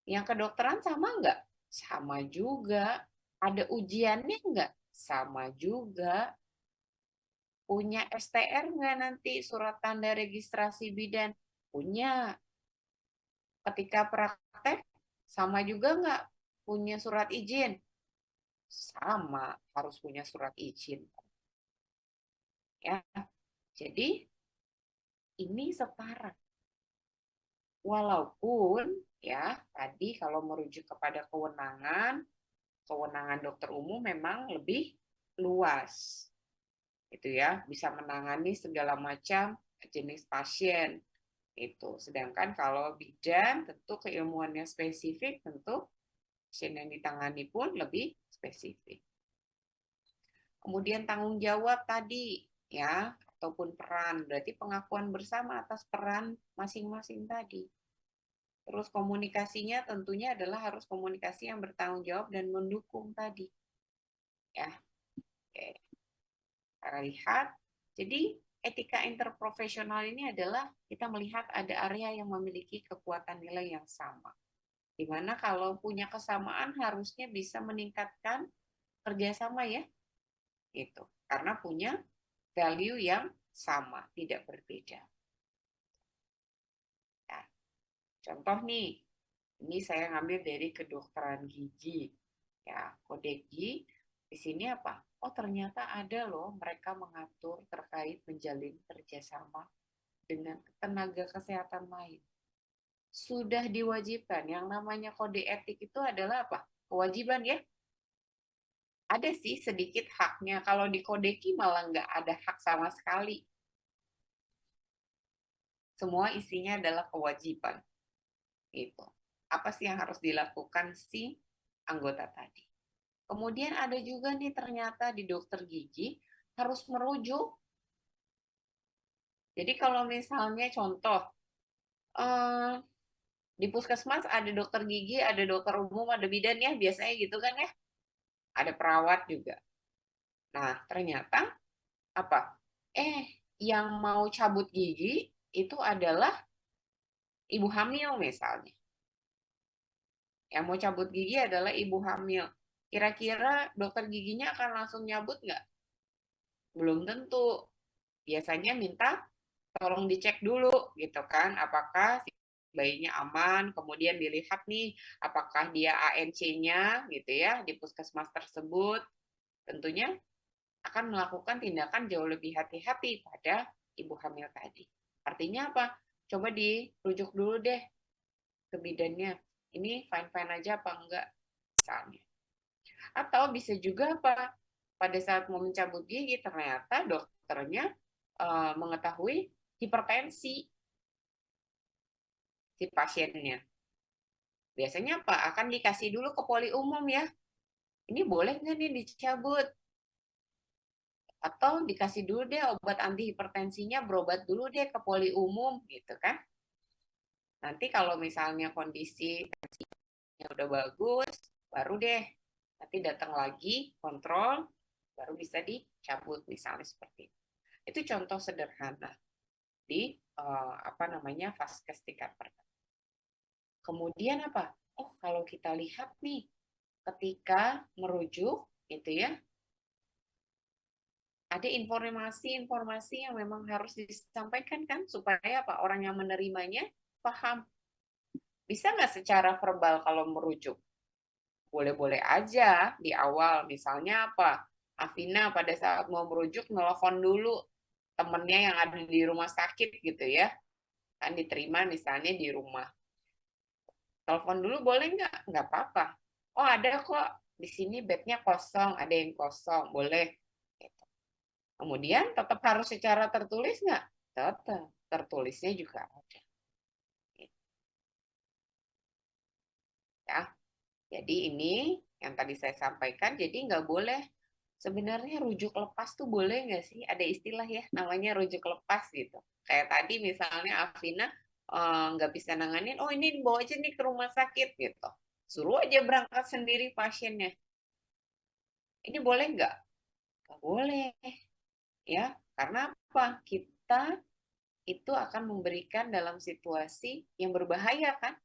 Yang kedokteran sama nggak? Sama juga. Ada ujiannya nggak? Sama juga. Punya STR nggak nanti, surat tanda registrasi bidan? Punya. Ketika praktek, sama juga nggak? Punya surat izin? Sama, harus punya surat izin. Ya, jadi ini setara. Walaupun ya tadi kalau merujuk kepada kewenangan dokter umum memang lebih luas. Itu ya, bisa menangani segala macam jenis pasien itu. Sedangkan kalau bidan tentu keilmuannya spesifik, tentu pasien yang ditangani pun lebih spesifik. Kemudian tanggung jawab tadi ya, ataupun peran, berarti pengakuan bersama atas peran masing-masing tadi. Terus komunikasinya tentunya adalah harus komunikasi yang bertanggung jawab dan mendukung tadi. Ya. Oke. Kita lihat. Jadi etika interprofesional ini adalah kita melihat ada area yang memiliki kekuatan nilai yang sama. Di mana kalau punya kesamaan harusnya bisa meningkatkan kerjasama ya. Itu. Karena punya value yang sama, tidak berbeda. Ya. Contoh nih, ini saya ngambil dari kedokteran gigi. Ya, kode gigi di sini apa? Oh, ternyata ada loh mereka mengatur terkait menjalin kerjasama dengan tenaga kesehatan lain. Sudah diwajibkan. Yang namanya kode etik itu adalah apa? Kewajiban ya. Ada sih sedikit haknya. Kalau di kode ki malah nggak ada hak sama sekali. Semua isinya adalah kewajiban. Itu. Apa sih yang harus dilakukan si anggota tadi? Kemudian ada juga nih ternyata di dokter gigi harus merujuk. Jadi kalau misalnya contoh, di puskesmas ada dokter gigi, ada dokter umum, ada bidan ya, biasanya gitu kan ya. Ada perawat juga. Nah, ternyata apa? Yang mau cabut gigi itu adalah ibu hamil misalnya. Yang mau cabut gigi adalah ibu hamil. Kira-kira dokter giginya akan langsung nyabut nggak? Belum tentu. Biasanya minta tolong dicek dulu gitu kan, apakah si bayinya aman, kemudian dilihat nih apakah dia ANC-nya gitu ya di puskesmas tersebut. Tentunya akan melakukan tindakan jauh lebih hati-hati pada ibu hamil tadi. Artinya apa? Coba dirujuk dulu deh ke bidannya. Ini fine-fine aja apa enggak misalnya. Atau bisa juga apa? Pada saat mau mencabut gigi ternyata dokternya mengetahui hipertensi si pasiennya. Biasanya apa? Akan dikasih dulu ke poli umum ya. Ini boleh nggak nih dicabut? Atau dikasih dulu deh obat anti hipertensinya, berobat dulu deh ke poli umum gitu kan. Nanti kalau misalnya kondisi tensinya udah bagus, baru deh nanti datang lagi kontrol, baru bisa dicabut misalnya seperti itu. Itu contoh sederhana di vaskes tingkat pertama. Kemudian apa? Oh, kalau kita lihat nih, ketika merujuk, gitu ya, ada informasi-informasi yang memang harus disampaikan kan, supaya apa? Orang yang menerimanya paham. Bisa nggak secara verbal kalau merujuk? Boleh-boleh aja di awal, misalnya apa? Afina pada saat mau merujuk, nelfon dulu temennya yang ada di rumah sakit gitu ya, kan diterima misalnya di rumah. Telepon dulu boleh nggak? Nggak apa-apa. Oh ada kok, di sini bednya kosong, ada yang kosong, boleh. Gitu. Kemudian tetap harus secara tertulis nggak? Tetap, tertulisnya juga ada. Gitu. Ya. Jadi ini yang tadi saya sampaikan, jadi nggak boleh, sebenarnya rujuk lepas tuh boleh nggak sih? Ada istilah ya, namanya rujuk lepas gitu. Kayak tadi misalnya Afina nggak bisa nanganin, oh ini dibawa aja nih ke rumah sakit gitu. Suruh aja berangkat sendiri pasiennya. Ini boleh nggak? Nggak boleh. Ya, karena apa? Kita itu akan memberikan dalam situasi yang berbahaya kan?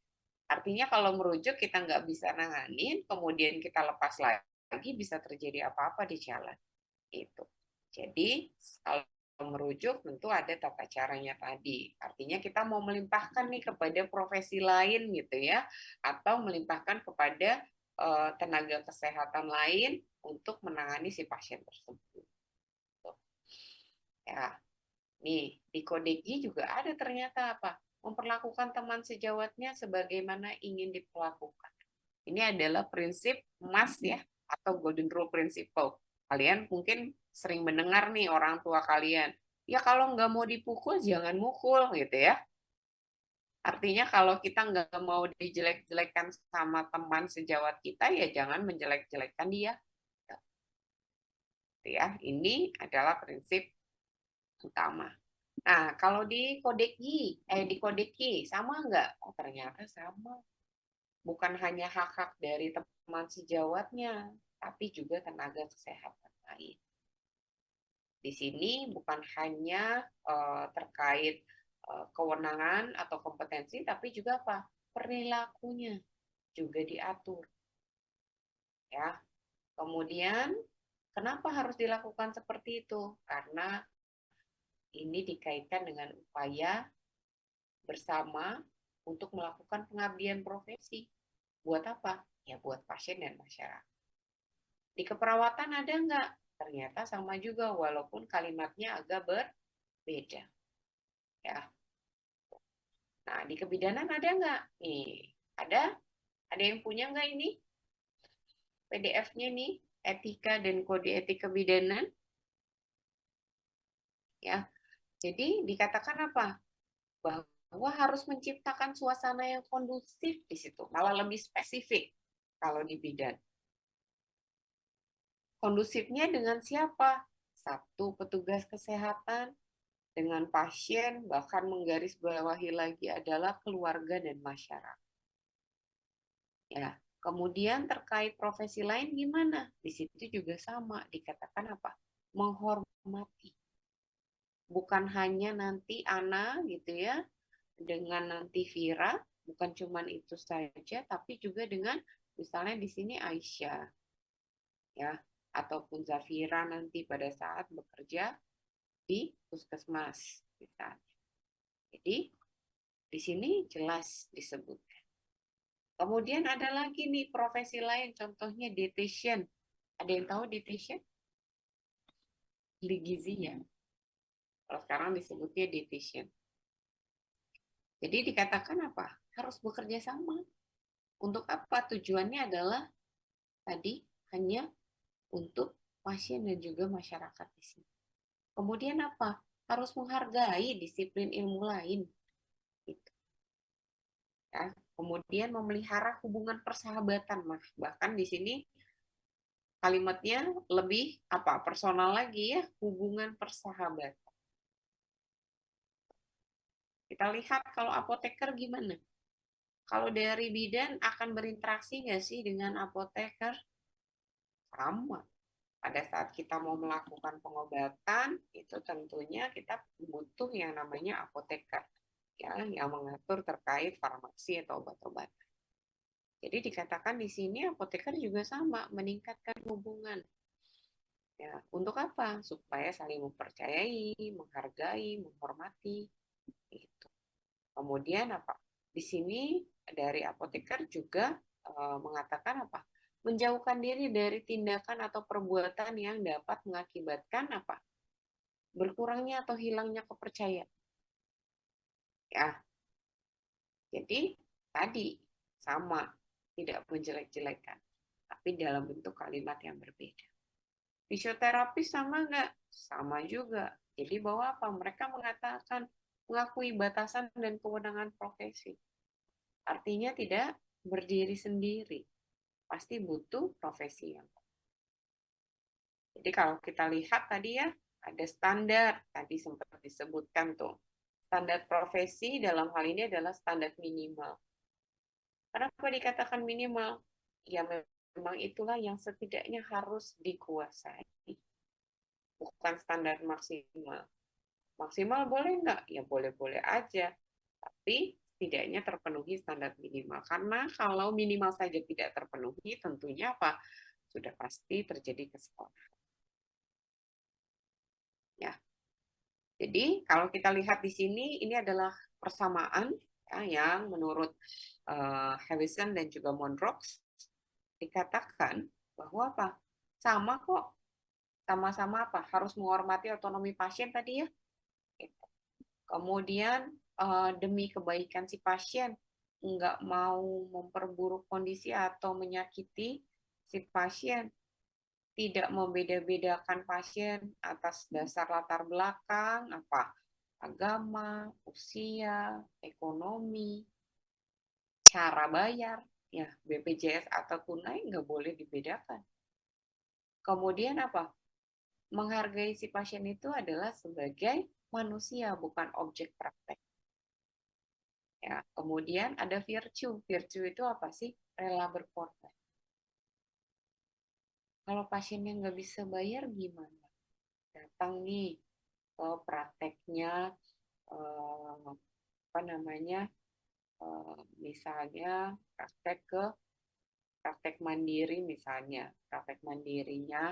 Artinya kalau merujuk kita nggak bisa nanganin, kemudian kita lepas lagi, bisa terjadi apa-apa di jalan. Itu. Jadi kalau merujuk tentu ada tata caranya tadi. Artinya kita mau melimpahkan nih kepada profesi lain gitu ya, atau melimpahkan kepada tenaga kesehatan lain untuk menangani si pasien tersebut. Ya, nih di Kodeki juga ada ternyata apa? Memperlakukan teman sejawatnya sebagaimana ingin diperlakukan. Ini adalah prinsip emas ya, atau golden rule principle. Kalian mungkin sering mendengar nih orang tua kalian, ya kalau nggak mau dipukul jangan mukul gitu ya. Artinya kalau kita nggak mau dijelek-jelekan sama teman sejawat kita, ya jangan menjelek-jelekan dia. Ya, ini adalah prinsip utama. Nah, kalau di Kodeki sama nggak? Oh, ternyata sama. Bukan hanya hak-hak dari teman sejawatnya, tapi juga tenaga kesehatan lain. Di sini bukan hanya terkait kewenangan atau kompetensi, tapi juga apa? Perilakunya juga diatur. Ya. Kemudian, kenapa harus dilakukan seperti itu? Karena ini dikaitkan dengan upaya bersama untuk melakukan pengabdian profesi. Buat apa? Ya buat pasien dan masyarakat. Di keperawatan ada nggak? Ternyata sama juga, walaupun kalimatnya agak berbeda. Ya. Nah, di kebidanan ada nggak? Nih, ada? Ada yang punya nggak ini? PDF-nya nih, etika dan kode etik kebidanan. Ya. Jadi dikatakan apa? Bahwa harus menciptakan suasana yang kondusif di situ, malah lebih spesifik kalau di bidan. Kondusifnya dengan siapa? Satu, petugas kesehatan, dengan pasien, bahkan menggarisbawahi lagi adalah keluarga dan masyarakat. Ya, kemudian terkait profesi lain gimana? Di situ juga sama, dikatakan apa? Menghormati. Bukan hanya nanti Ana gitu ya, dengan nanti Vira, bukan cuma itu saja, tapi juga dengan misalnya di sini Aisyah, ya, ataupun Zafira nanti pada saat bekerja di puskesmas, misalnya. Jadi di sini jelas disebutkan. Kemudian ada lagi nih profesi lain, contohnya dietitian. Ada yang tahu dietitian? Ahli gizi ya. Kalau sekarang disebutnya dietitian. Jadi dikatakan apa? Harus bekerja sama. Untuk apa? Tujuannya adalah tadi hanya untuk pasien dan juga masyarakat di sini. Kemudian apa? Harus menghargai disiplin ilmu lain. Gitu. Ya. Kemudian memelihara hubungan persahabatan, bahkan di sini kalimatnya lebih apa? Personal lagi ya, hubungan persahabatan. Kita lihat kalau apoteker gimana? Kalau dari bidan akan berinteraksi nggak sih dengan apoteker? Sama. Pada saat kita mau melakukan pengobatan, itu tentunya kita butuh yang namanya apoteker, ya, yang mengatur terkait farmasi atau obat-obatan. Jadi dikatakan di sini apoteker juga sama, meningkatkan hubungan. Ya, untuk apa? Supaya saling mempercayai, menghargai, menghormati. Itu. Kemudian apa? Di sini dari apoteker juga mengatakan apa? Menjauhkan diri dari tindakan atau perbuatan yang dapat mengakibatkan apa? Berkurangnya atau hilangnya kepercayaan. Ya. Jadi tadi sama, tidak menjelek-jelekan, tapi dalam bentuk kalimat yang berbeda. Fisioterapi sama nggak? Sama juga. Jadi bahwa apa? Mereka mengatakan mengakui batasan dan kewenangan profesi. Artinya tidak berdiri sendiri. pasti butuh profesi yang. Jadi kalau kita lihat tadi ya, ada standar, tadi sempat disebutkan tuh. Standar profesi dalam hal ini adalah standar minimal. Kenapa dikatakan minimal? Ya memang itulah yang setidaknya harus dikuasai. Bukan standar maksimal. Maksimal boleh nggak? Ya boleh-boleh aja. Tapi setidaknya terpenuhi standar minimal. Karena kalau minimal saja tidak terpenuhi, tentunya apa? Sudah pasti terjadi kesalahan. Ya. Jadi kalau kita lihat di sini, ini adalah persamaan ya, yang menurut Harrison dan juga Monroe dikatakan bahwa apa? Sama kok. Sama-sama apa? Harus menghormati otonomi pasien tadi ya. Kemudian demi kebaikan si pasien, nggak mau memperburuk kondisi atau menyakiti si pasien, tidak membeda-bedakan pasien atas dasar latar belakang, apa, agama, usia, ekonomi, cara bayar, ya BPJS atau tunai nggak boleh dibedakan. Kemudian apa? Menghargai si pasien itu adalah sebagai manusia, bukan objek praktek. Ya, kemudian ada virtue. Virtue itu apa sih? Rela berkorban. Kalau pasiennya nggak bisa bayar gimana? Datang nih ke prakteknya, apa namanya, misalnya praktek mandiri misalnya, praktek mandirinya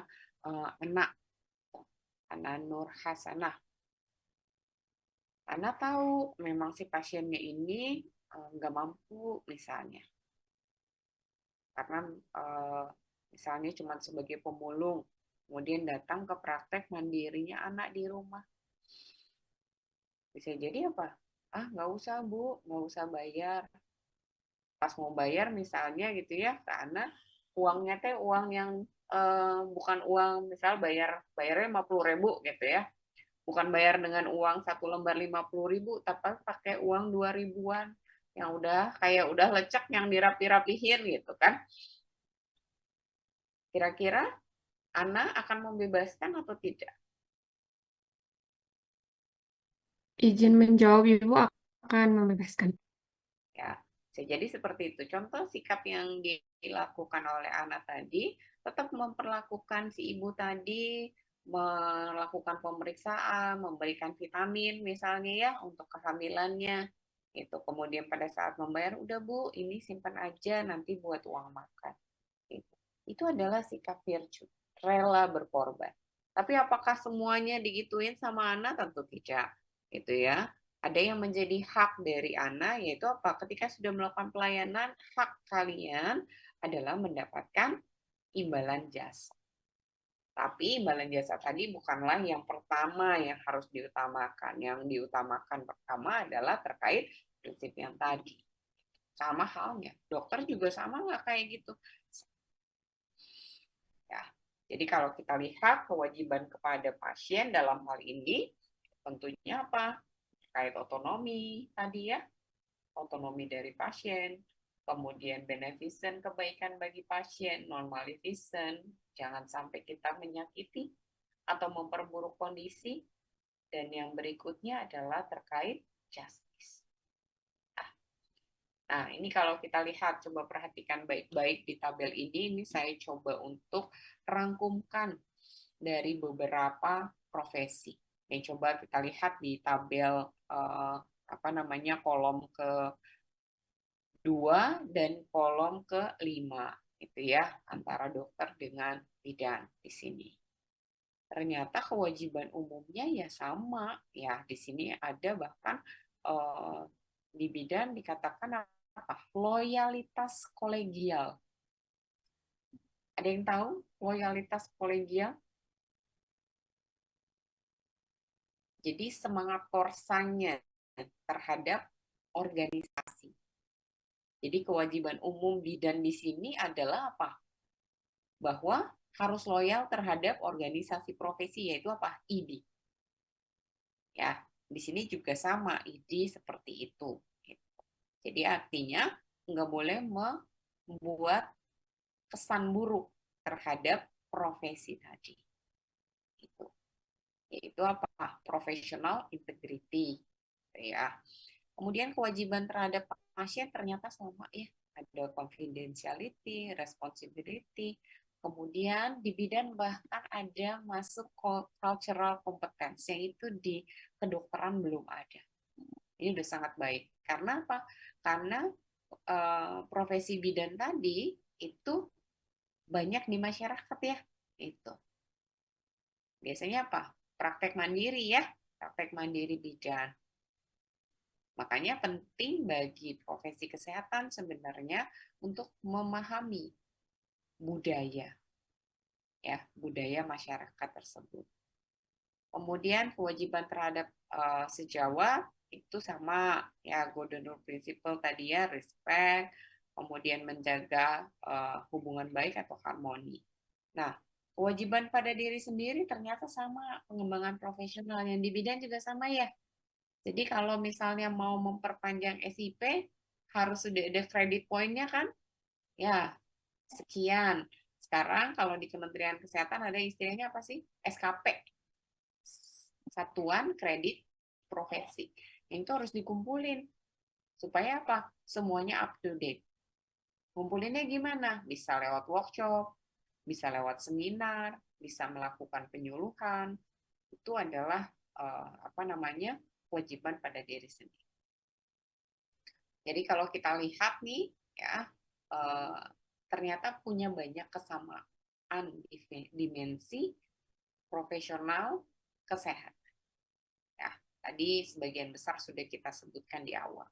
anak Nur Hasanah. Ana tahu memang si pasiennya ini nggak mampu misalnya, karena misalnya cuma sebagai pemulung, kemudian datang ke praktek mandirinya anak di rumah. Bisa jadi apa? Ah, nggak usah Bu, nggak usah bayar. Pas mau bayar misalnya gitu ya, karena uangnya teh uang yang bukan uang, misal bayarnya 50.000 gitu ya. Bukan bayar dengan uang 1 lembar 50.000, tapi pakai uang 2.000-an yang udah kayak udah lecek, yang dirapi-rapihin gitu kan. Kira-kira Ana akan membebaskan atau tidak? Izin menjawab, Ibu akan membebaskan. Ya, bisa jadi seperti itu. Contoh sikap yang dilakukan oleh Ana tadi, tetap memperlakukan si ibu tadi, melakukan pemeriksaan, memberikan vitamin misalnya ya untuk kehamilannya. Itu kemudian pada saat membayar, udah Bu, ini simpan aja nanti buat uang makan. Itu adalah sikap virtue, rela berkorban. Tapi apakah semuanya digituin sama Ana? Tentu tidak. Itu ya. Ada yang menjadi hak dari Ana, yaitu apa? Ketika sudah melakukan pelayanan, hak kalian adalah mendapatkan imbalan jasa. Tapi imbalan jasa tadi bukanlah yang pertama yang harus diutamakan. Yang diutamakan pertama adalah terkait prinsip yang tadi. Sama halnya, dokter juga sama nggak kayak gitu? Ya, jadi kalau kita lihat kewajiban kepada pasien dalam hal ini, tentunya apa? Terkait otonomi tadi ya, otonomi dari pasien, kemudian beneficent, kebaikan bagi pasien, non-maleficent, jangan sampai kita menyakiti atau memperburuk kondisi, dan yang berikutnya adalah terkait justice. Nah, ini kalau kita lihat, coba perhatikan baik-baik di tabel ini saya coba untuk rangkumkan dari beberapa profesi. Ini coba kita lihat di tabel kolom ke-2 dan kolom ke-5 itu ya, antara dokter dengan bidan di sini. Ternyata kewajiban umumnya ya sama ya, di sini ada bahkan di bidan dikatakan apa? Loyalitas kolegial. Ada yang tahu loyalitas kolegial? Jadi semangat korsanya terhadap organisasi. Jadi kewajiban umum bidan di sini adalah apa? Bahwa harus loyal terhadap organisasi profesi, yaitu apa? ID. Ya, di sini juga sama, ID seperti itu. Jadi artinya nggak boleh membuat kesan buruk terhadap profesi tadi. Itu. Yaitu apa? Professional integrity. Ya. Kemudian kewajiban terhadap pasien ternyata sama ya. Ada confidentiality, responsibility, kemudian di bidang bahkan ada masuk cultural competence, yang itu di kedokteran belum ada. Ini udah sangat baik. Karena apa? Karena profesi bidan tadi itu banyak di masyarakat ya. Itu. Biasanya apa? Praktek mandiri ya. Praktek mandiri bidan. Makanya penting bagi profesi kesehatan sebenarnya untuk memahami budaya, ya, budaya masyarakat tersebut. Kemudian kewajiban terhadap sejawat itu sama ya, golden rule principle tadi ya, respect, kemudian menjaga hubungan baik atau harmoni. Nah, kewajiban pada diri sendiri ternyata sama, pengembangan profesional yang di bidang juga sama ya. Jadi kalau misalnya mau memperpanjang SIP, harus sudah ada kredit poinnya kan? Ya, sekian. Sekarang kalau di Kementerian Kesehatan ada istilahnya apa sih? SKP. Satuan Kredit Profesi. Yang itu harus dikumpulin. Supaya apa? Semuanya up to date. Kumpulinnya gimana? Bisa lewat workshop, bisa lewat seminar, bisa melakukan penyuluhan. Itu adalah kewajiban pada diri sendiri. Jadi kalau kita lihat nih ya, ternyata punya banyak kesamaan dimensi profesional kesehatan. Ya, tadi sebagian besar sudah kita sebutkan di awal.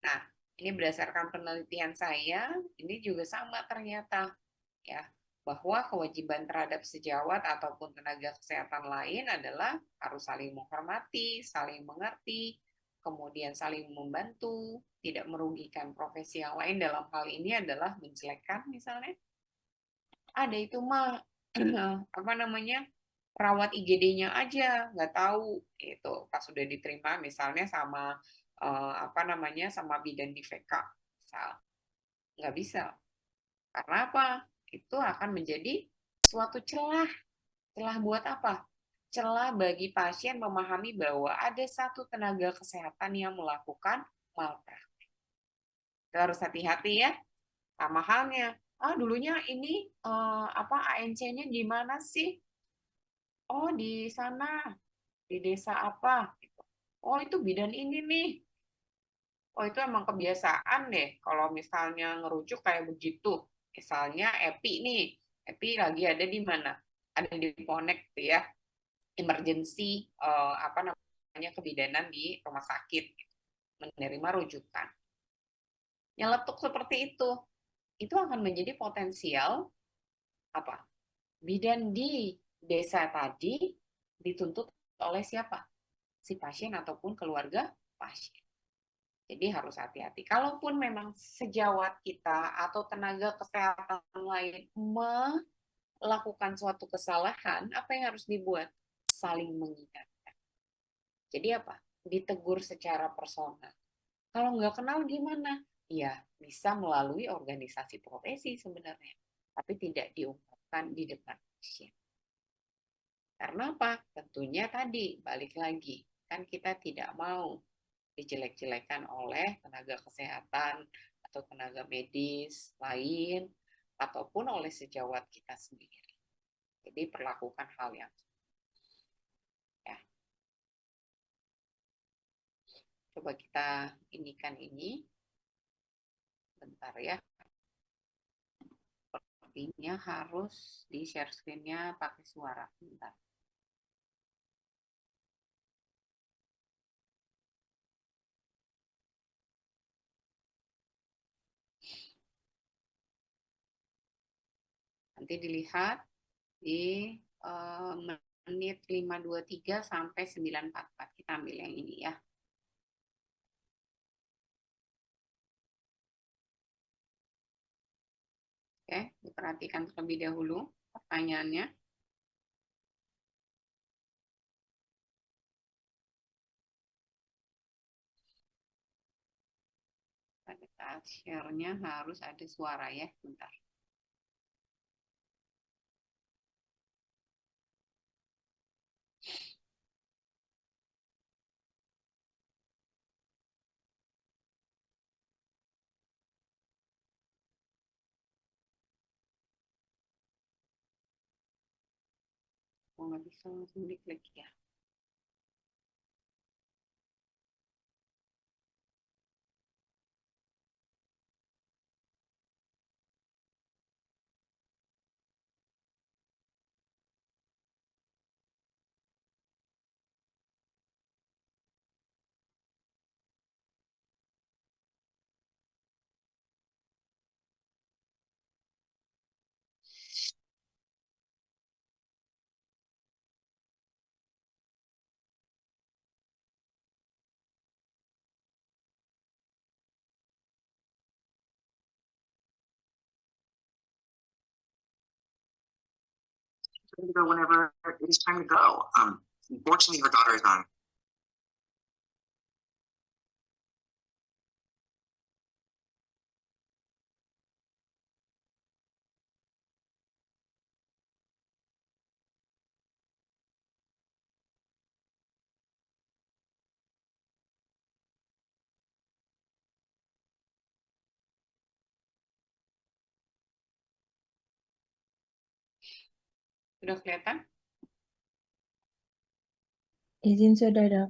Nah, ini berdasarkan penelitian saya, ini juga sama ternyata ya, bahwa kewajiban terhadap sejawat ataupun tenaga kesehatan lain adalah harus saling menghormati, saling mengerti, kemudian saling membantu, tidak merugikan profesi yang lain. Dalam hal ini adalah menjelekkan misalnya. Ada itu mah perawat IGD-nya aja nggak tahu itu pas sudah diterima misalnya sama sama bidan di VK, misal nggak bisa. Karena apa? Itu akan menjadi suatu celah. Celah buat apa? Celah bagi pasien memahami bahwa ada satu tenaga kesehatan yang melakukan malpraktik. Kita harus hati-hati ya. Sama halnya, dulunya ini ANC-nya di mana sih? Oh, di sana, di desa apa? Oh, itu bidan ini nih. Oh, itu emang kebiasaan deh kalau misalnya ngerujuk kayak begitu. Misalnya Epi nih, Epi lagi ada di mana? Ada di Ponek tuh ya, emergency kebidanan di rumah sakit, menerima rujukan. Nyeletuk seperti itu akan menjadi potensial apa? Bidan di desa tadi dituntut oleh siapa? Si pasien ataupun keluarga pasien. Jadi harus hati-hati. Kalaupun memang sejawat kita atau tenaga kesehatan lain melakukan suatu kesalahan, apa yang harus dibuat? Saling mengingatkan. Jadi apa? Ditegur secara personal. Kalau nggak kenal gimana? Ya, bisa melalui organisasi profesi sebenarnya. Tapi tidak diungkapkan di depan pasien. Karena apa? Tentunya tadi, balik lagi. Kan kita tidak mau dijelek-jelekan oleh tenaga kesehatan atau tenaga medis lain ataupun oleh sejawat kita sendiri. Jadi perlakukan hal yang ya. Coba kita inikan ini. Bentar ya. Sepertinya harus di share screen-nya pakai suara. Bentar. Nanti dilihat di menit 523 sampai 944. Kita ambil yang ini ya. Oke, diperhatikan terlebih dahulu pertanyaannya. Pada saat share-nya harus ada suara ya, bentar. nggak bisa langsung diklik ya. To go whenever it is time to go. Unfortunately, her daughter is on. Sudah kelihatan? Izin sudah, Dok.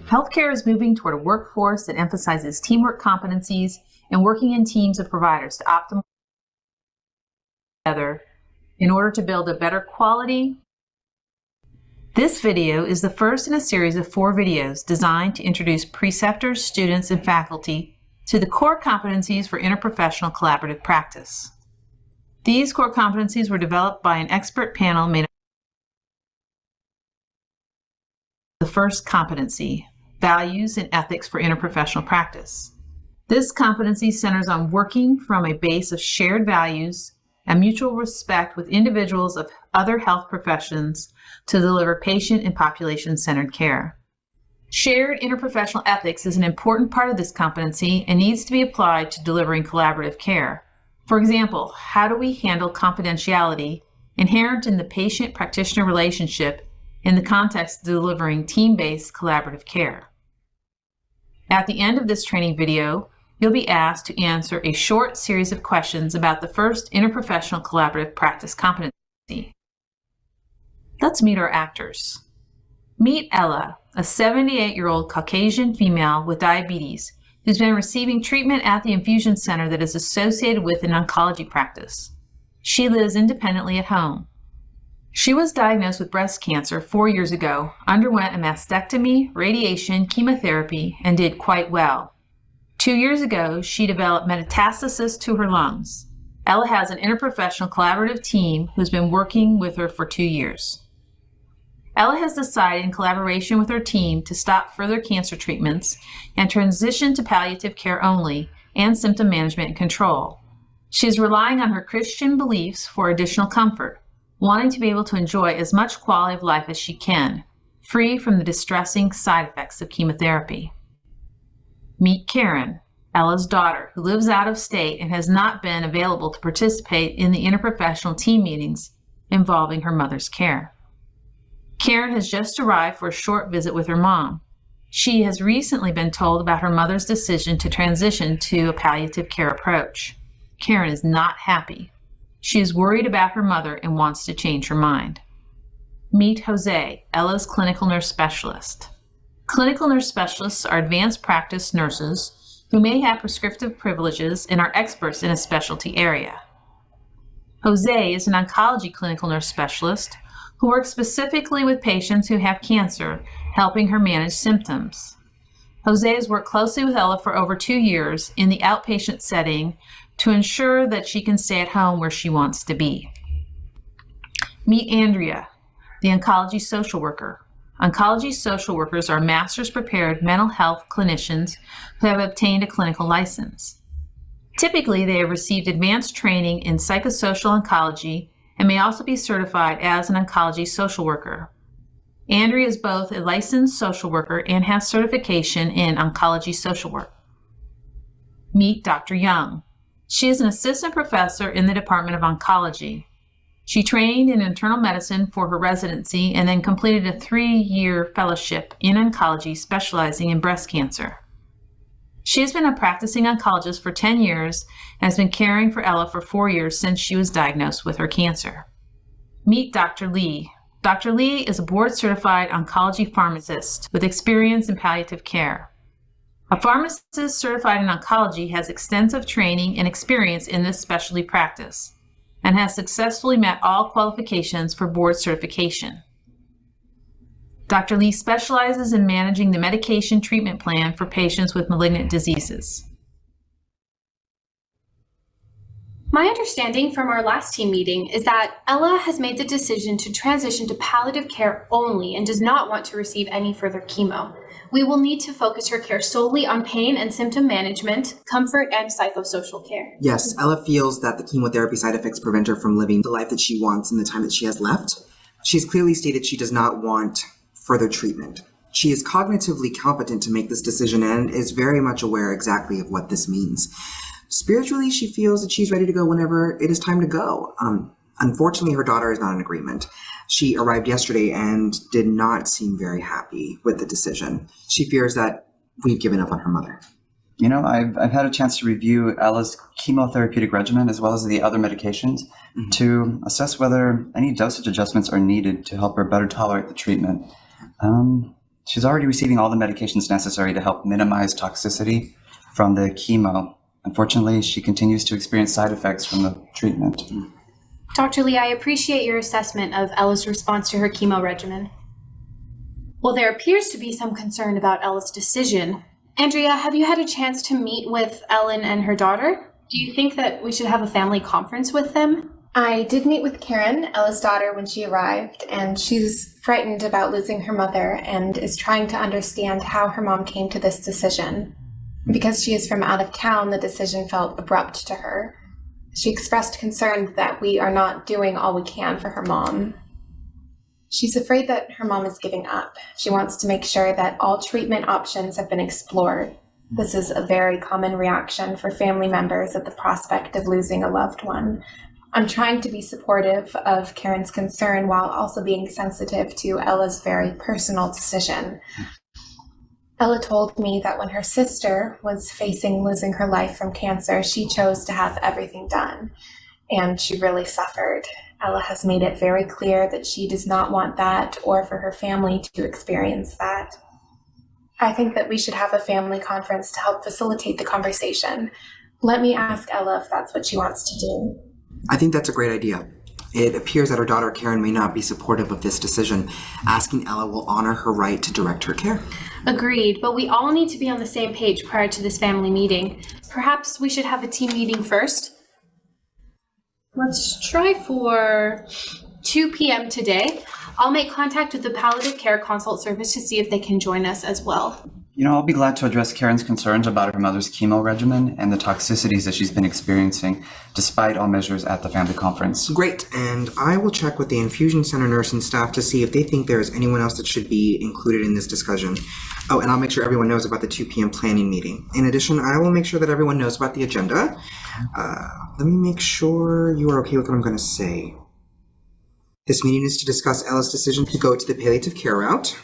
Healthcare is moving toward a workforce that emphasizes teamwork competencies and working in teams of providers to optimize together in order to build a better quality. This video is the first in a series of 4 videos designed to introduce preceptors, students, and faculty to the core competencies for interprofessional collaborative practice. These core competencies were developed by an expert panel made up of the first competency, values and ethics for interprofessional practice. This competency centers on working from a base of shared values and mutual respect with individuals of other health professions to deliver patient and population-centered care. Shared interprofessional ethics is an important part of this competency and needs to be applied to delivering collaborative care. For example, how do we handle confidentiality inherent in the patient-practitioner relationship in the context of delivering team-based collaborative care? At the end of this training video, you'll be asked to answer a short series of questions about the first interprofessional collaborative practice competency. Let's meet our actors. Meet Ella, a 78-year-old Caucasian female with diabetes who's been receiving treatment at the infusion center that is associated with an oncology practice. She lives independently at home. She was diagnosed with breast cancer 4 years ago, underwent a mastectomy, radiation, chemotherapy, and did quite well. 2 years ago, she developed metastasis to her lungs. Ella has an interprofessional collaborative team who's been working with her for 2 years. Ella has decided in collaboration with her team to stop further cancer treatments and transition to palliative care only and symptom management and control. She is relying on her Christian beliefs for additional comfort, wanting to be able to enjoy as much quality of life as she can, free from the distressing side effects of chemotherapy. Meet Karen, Ella's daughter, who lives out of state and has not been available to participate in the interprofessional team meetings involving her mother's care. Karen has just arrived for a short visit with her mom. She has recently been told about her mother's decision to transition to a palliative care approach. Karen is not happy. She is worried about her mother and wants to change her mind. Meet Jose, Ella's clinical nurse specialist. Clinical nurse specialists are advanced practice nurses who may have prescriptive privileges and are experts in a specialty area. Jose is an oncology clinical nurse specialist who works specifically with patients who have cancer, helping her manage symptoms. Jose has worked closely with Ella for over 2 years in the outpatient setting to ensure that she can stay at home where she wants to be. Meet Andrea, the oncology social worker. Oncology social workers are master's prepared mental health clinicians who have obtained a clinical license. Typically, they have received advanced training in psychosocial oncology and may also be certified as an oncology social worker. Andrea is both a licensed social worker and has certification in oncology social work. Meet Dr. Young. She is an assistant professor in the Department of Oncology. She trained in internal medicine for her residency and then completed a 3-year fellowship in oncology specializing in breast cancer. She has been a practicing oncologist for 10 years and has been caring for Ella for 4 years since she was diagnosed with her cancer. Meet Dr. Lee. Dr. Lee is a board-certified oncology pharmacist with experience in palliative care. A pharmacist certified in oncology has extensive training and experience in this specialty practice and has successfully met all qualifications for board certification. Dr. Lee specializes in managing the medication treatment plan for patients with malignant diseases. My understanding from our last team meeting is that Ella has made the decision to transition to palliative care only and does not want to receive any further chemo. We will need to focus her care solely on pain and symptom management, comfort, and psychosocial care. Yes, Ella feels that the chemotherapy side effects prevent her from living the life that she wants in the time that she has left. She's clearly stated she does not want further treatment. She is cognitively competent to make this decision and is very much aware exactly of what this means. Spiritually, she feels that she's ready to go whenever it is time to go. Unfortunately, her daughter is not in agreement. She arrived yesterday and did not seem very happy with the decision. She fears that we've given up on her mother. You know, I've had a chance to review Ella's chemotherapeutic regimen as well as the other medications to assess whether any dosage adjustments are needed to help her better tolerate the treatment. She's already receiving all the medications necessary to help minimize toxicity from the chemo. Unfortunately, she continues to experience side effects from the treatment. Dr. Lee, I appreciate your assessment of Ella's response to her chemo regimen. While there appears to be some concern about Ella's decision, Andrea, have you had a chance to meet with Ellen and her daughter? Do you think that we should have a family conference with them? I did meet with Karen, Ella's daughter, when she arrived, and she's frightened about losing her mother and is trying to understand how her mom came to this decision. Because she is from out of town, the decision felt abrupt to her. She expressed concern that we are not doing all we can for her mom. She's afraid that her mom is giving up. She wants to make sure that all treatment options have been explored. This is a very common reaction for family members at the prospect of losing a loved one. I'm trying to be supportive of Karen's concern while also being sensitive to Ella's very personal decision. Ella told me that when her sister was facing losing her life from cancer, she chose to have everything done, and she really suffered. Ella has made it very clear that she does not want that or for her family to experience that. I think that we should have a family conference to help facilitate the conversation. Let me ask Ella if that's what she wants to do. I think that's a great idea. It appears that her daughter Karen may not be supportive of this decision. Asking Ella will honor her right to direct her care. Agreed, but we all need to be on the same page prior to this family meeting. Perhaps we should have a team meeting first. Let's try for 2 p.m. today. I'll make contact with the palliative care consult service to see if they can join us as well. You know, I'll be glad to address Karen's concerns about her mother's chemo regimen and the toxicities that she's been experiencing, despite all measures at the family conference. Great, and I will check with the infusion center nurse and staff to see if they think there is anyone else that should be included in this discussion. Oh, and I'll make sure everyone knows about the 2 p.m. planning meeting. In addition, I will make sure that everyone knows about the agenda. Let me make sure you are okay with what I'm going to say. This meeting is to discuss Ella's decision to go to the palliative care route.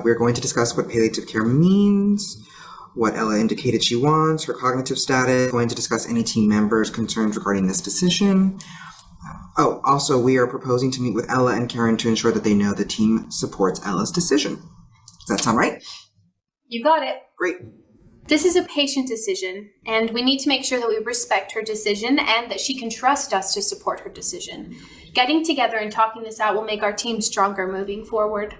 We're going to discuss what palliative care means, what Ella indicated she wants, her cognitive status. We're going to discuss any team members' concerns regarding this decision. Oh, also, we are proposing to meet with Ella and Karen to ensure that they know the team supports Ella's decision. Does that sound right? You got it. Great. This is a patient decision, and we need to make sure that we respect her decision and that she can trust us to support her decision. Getting together and talking this out will make our team stronger moving forward.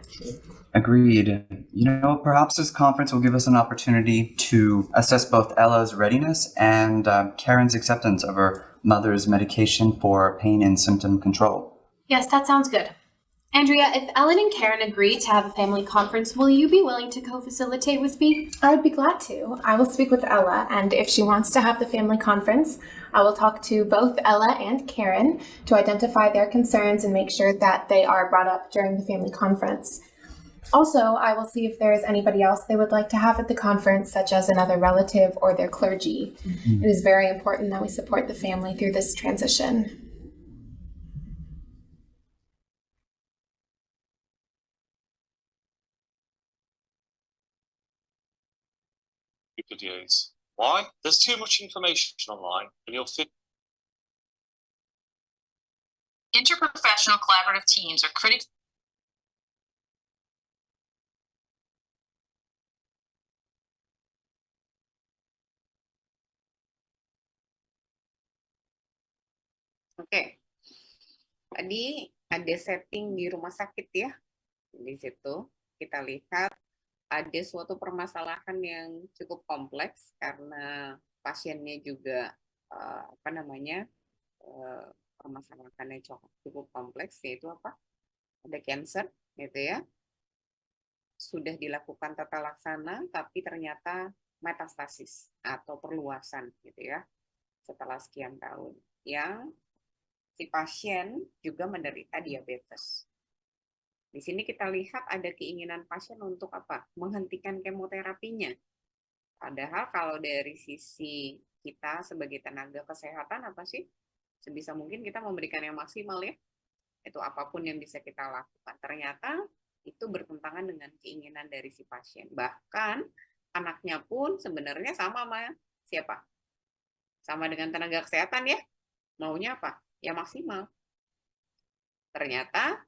Agreed. You know, perhaps this conference will give us an opportunity to assess both Ella's readiness and Karen's acceptance of her mother's medication for pain and symptom control. Yes, that sounds good. Andrea, if Ellen and Karen agree to have a family conference, will you be willing to co-facilitate with me? I would be glad to. I will speak with Ella, and if she wants to have the family conference, I will talk to both Ella and Karen to identify their concerns and make sure that they are brought up during the family conference. Also, I will see if there is anybody else they would like to have at the conference, such as another relative or their clergy. It is very important that we support the family through this transition. videos. Why? There's too much information online and you'll fit. Interprofessional collaborative teams are critical. Oke, tadi ada setting di rumah sakit ya. Di situ kita lihat ada suatu permasalahan yang cukup kompleks karena pasiennya juga permasalahannya cukup kompleks, yaitu apa? Ada cancer, gitu ya. Sudah dilakukan tata laksana, tapi ternyata metastasis atau perluasan, gitu ya. Setelah sekian tahun, yang si pasien juga menderita diabetes. Di sini kita lihat ada keinginan pasien untuk apa? Menghentikan kemoterapinya. Padahal kalau dari sisi kita sebagai tenaga kesehatan apa sih? Sebisa mungkin kita memberikan yang maksimal ya. Itu apapun yang bisa kita lakukan. Ternyata itu bertentangan dengan keinginan dari si pasien. Bahkan anaknya pun sebenarnya sama siapa? Sama dengan tenaga kesehatan ya. Maunya apa? Ya maksimal. Ternyata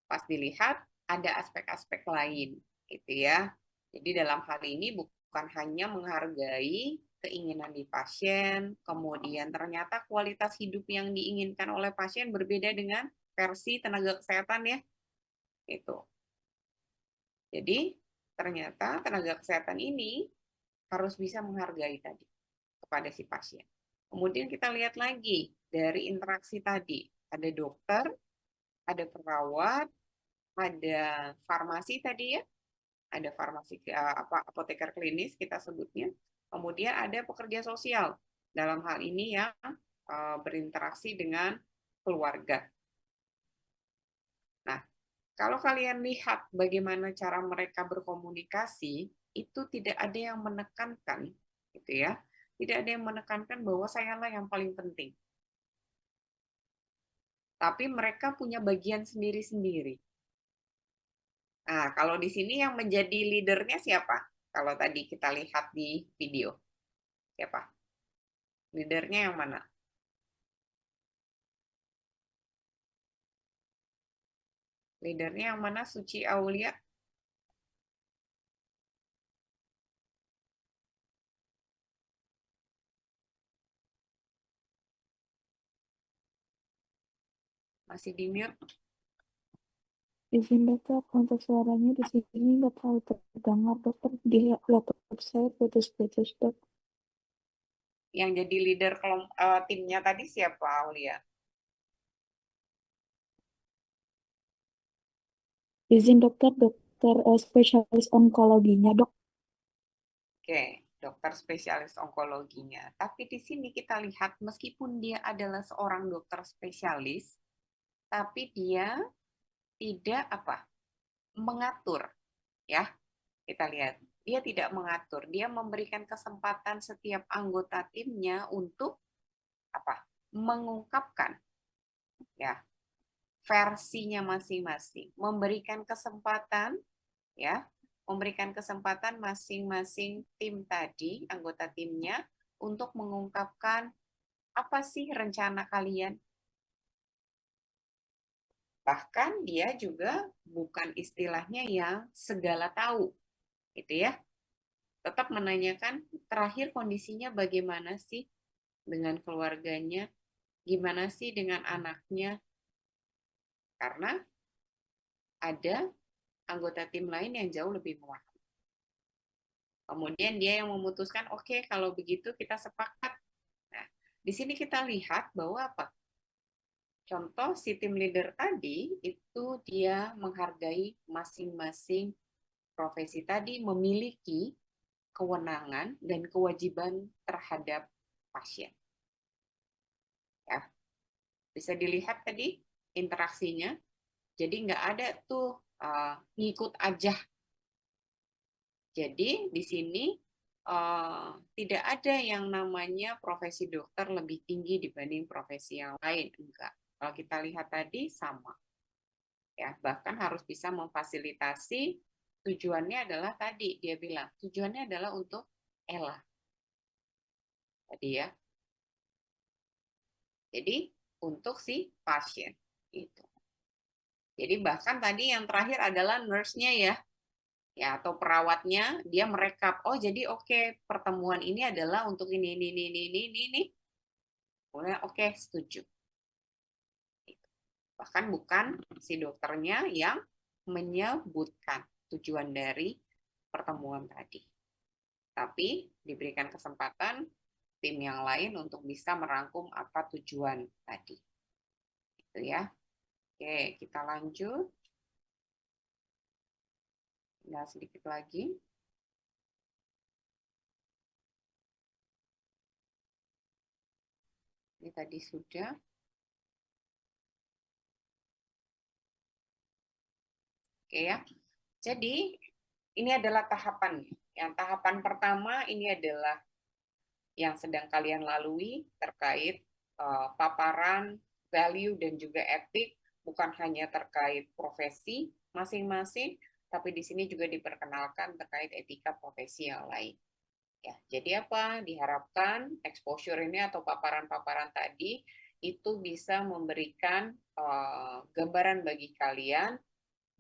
pas dilihat ada aspek-aspek lain gitu ya. Jadi dalam hal ini bukan hanya menghargai keinginan di pasien, kemudian ternyata kualitas hidup yang diinginkan oleh pasien berbeda dengan versi tenaga kesehatan ya. Itu. Jadi ternyata tenaga kesehatan ini harus bisa menghargai tadi kepada si pasien. Kemudian kita lihat lagi dari interaksi tadi, ada dokter, ada perawat, ada farmasi tadi ya, ada farmasi apoteker klinis kita sebutnya, kemudian ada pekerja sosial dalam hal ini yang berinteraksi dengan keluarga. Nah, kalau kalian lihat bagaimana cara mereka berkomunikasi, itu tidak ada yang menekankan, gitu ya, tidak ada yang menekankan bahwa sayalah yang paling penting. Tapi mereka punya bagian sendiri-sendiri. Nah, kalau di sini yang menjadi leadernya siapa? Kalau tadi kita lihat di video. Siapa? Leadernya yang mana? Leadernya yang mana? Suci Aulia? Masih di mute? Izin dokter, untuk suaranya di sini nggak terlalu terdengar dokter, di laptop saya putus-putus dok. Yang jadi leader timnya tadi siapa, Aulia? Izin dokter spesialis onkologinya dok. Oke, dokter spesialis onkologinya. Tapi di sini kita lihat meskipun dia adalah seorang dokter spesialis, tapi dia tidak mengatur ya. Kita lihat, dia tidak mengatur, dia memberikan kesempatan setiap anggota timnya untuk mengungkapkan ya versinya masing-masing, memberikan kesempatan ya, memberikan kesempatan masing-masing tim tadi, anggota timnya untuk mengungkapkan apa sih rencana kalian. Bahkan dia juga bukan istilahnya yang segala tahu, gitu ya. Tetap menanyakan terakhir kondisinya bagaimana sih dengan keluarganya, gimana sih dengan anaknya. Karena ada anggota tim lain yang jauh lebih memahami. Kemudian dia yang memutuskan, oke, kalau begitu kita sepakat. Nah, di sini kita lihat bahwa contoh si tim leader tadi itu dia menghargai masing-masing profesi tadi memiliki kewenangan dan kewajiban terhadap pasien. Ya, bisa dilihat tadi interaksinya. Jadi nggak ada tuh ngikut aja. Jadi di sini tidak ada yang namanya profesi dokter lebih tinggi dibanding profesi yang lain, enggak. Kalau kita lihat tadi sama, ya bahkan harus bisa memfasilitasi tujuannya adalah tadi dia bilang, tujuannya adalah untuk Ella. Tadi ya. Jadi untuk si pasien itu. Jadi bahkan tadi yang terakhir adalah nurse-nya ya atau perawatnya, dia merekap, oh jadi oke, pertemuan ini adalah untuk ini. Kemudian oke, setuju. Bahkan bukan si dokternya yang menyebutkan tujuan dari pertemuan tadi. Tapi diberikan kesempatan tim yang lain untuk bisa merangkum apa tujuan tadi. Gitu ya. Oke, kita lanjut. Tinggal sedikit lagi. Ini tadi sudah. Oke ya. Jadi ini adalah tahapan. Yang tahapan pertama ini adalah yang sedang kalian lalui terkait paparan, value, dan juga etik, bukan hanya terkait profesi masing-masing, tapi di sini juga diperkenalkan terkait etika profesi yang lain. Ya, jadi apa? Diharapkan exposure ini atau paparan-paparan tadi itu bisa memberikan gambaran bagi kalian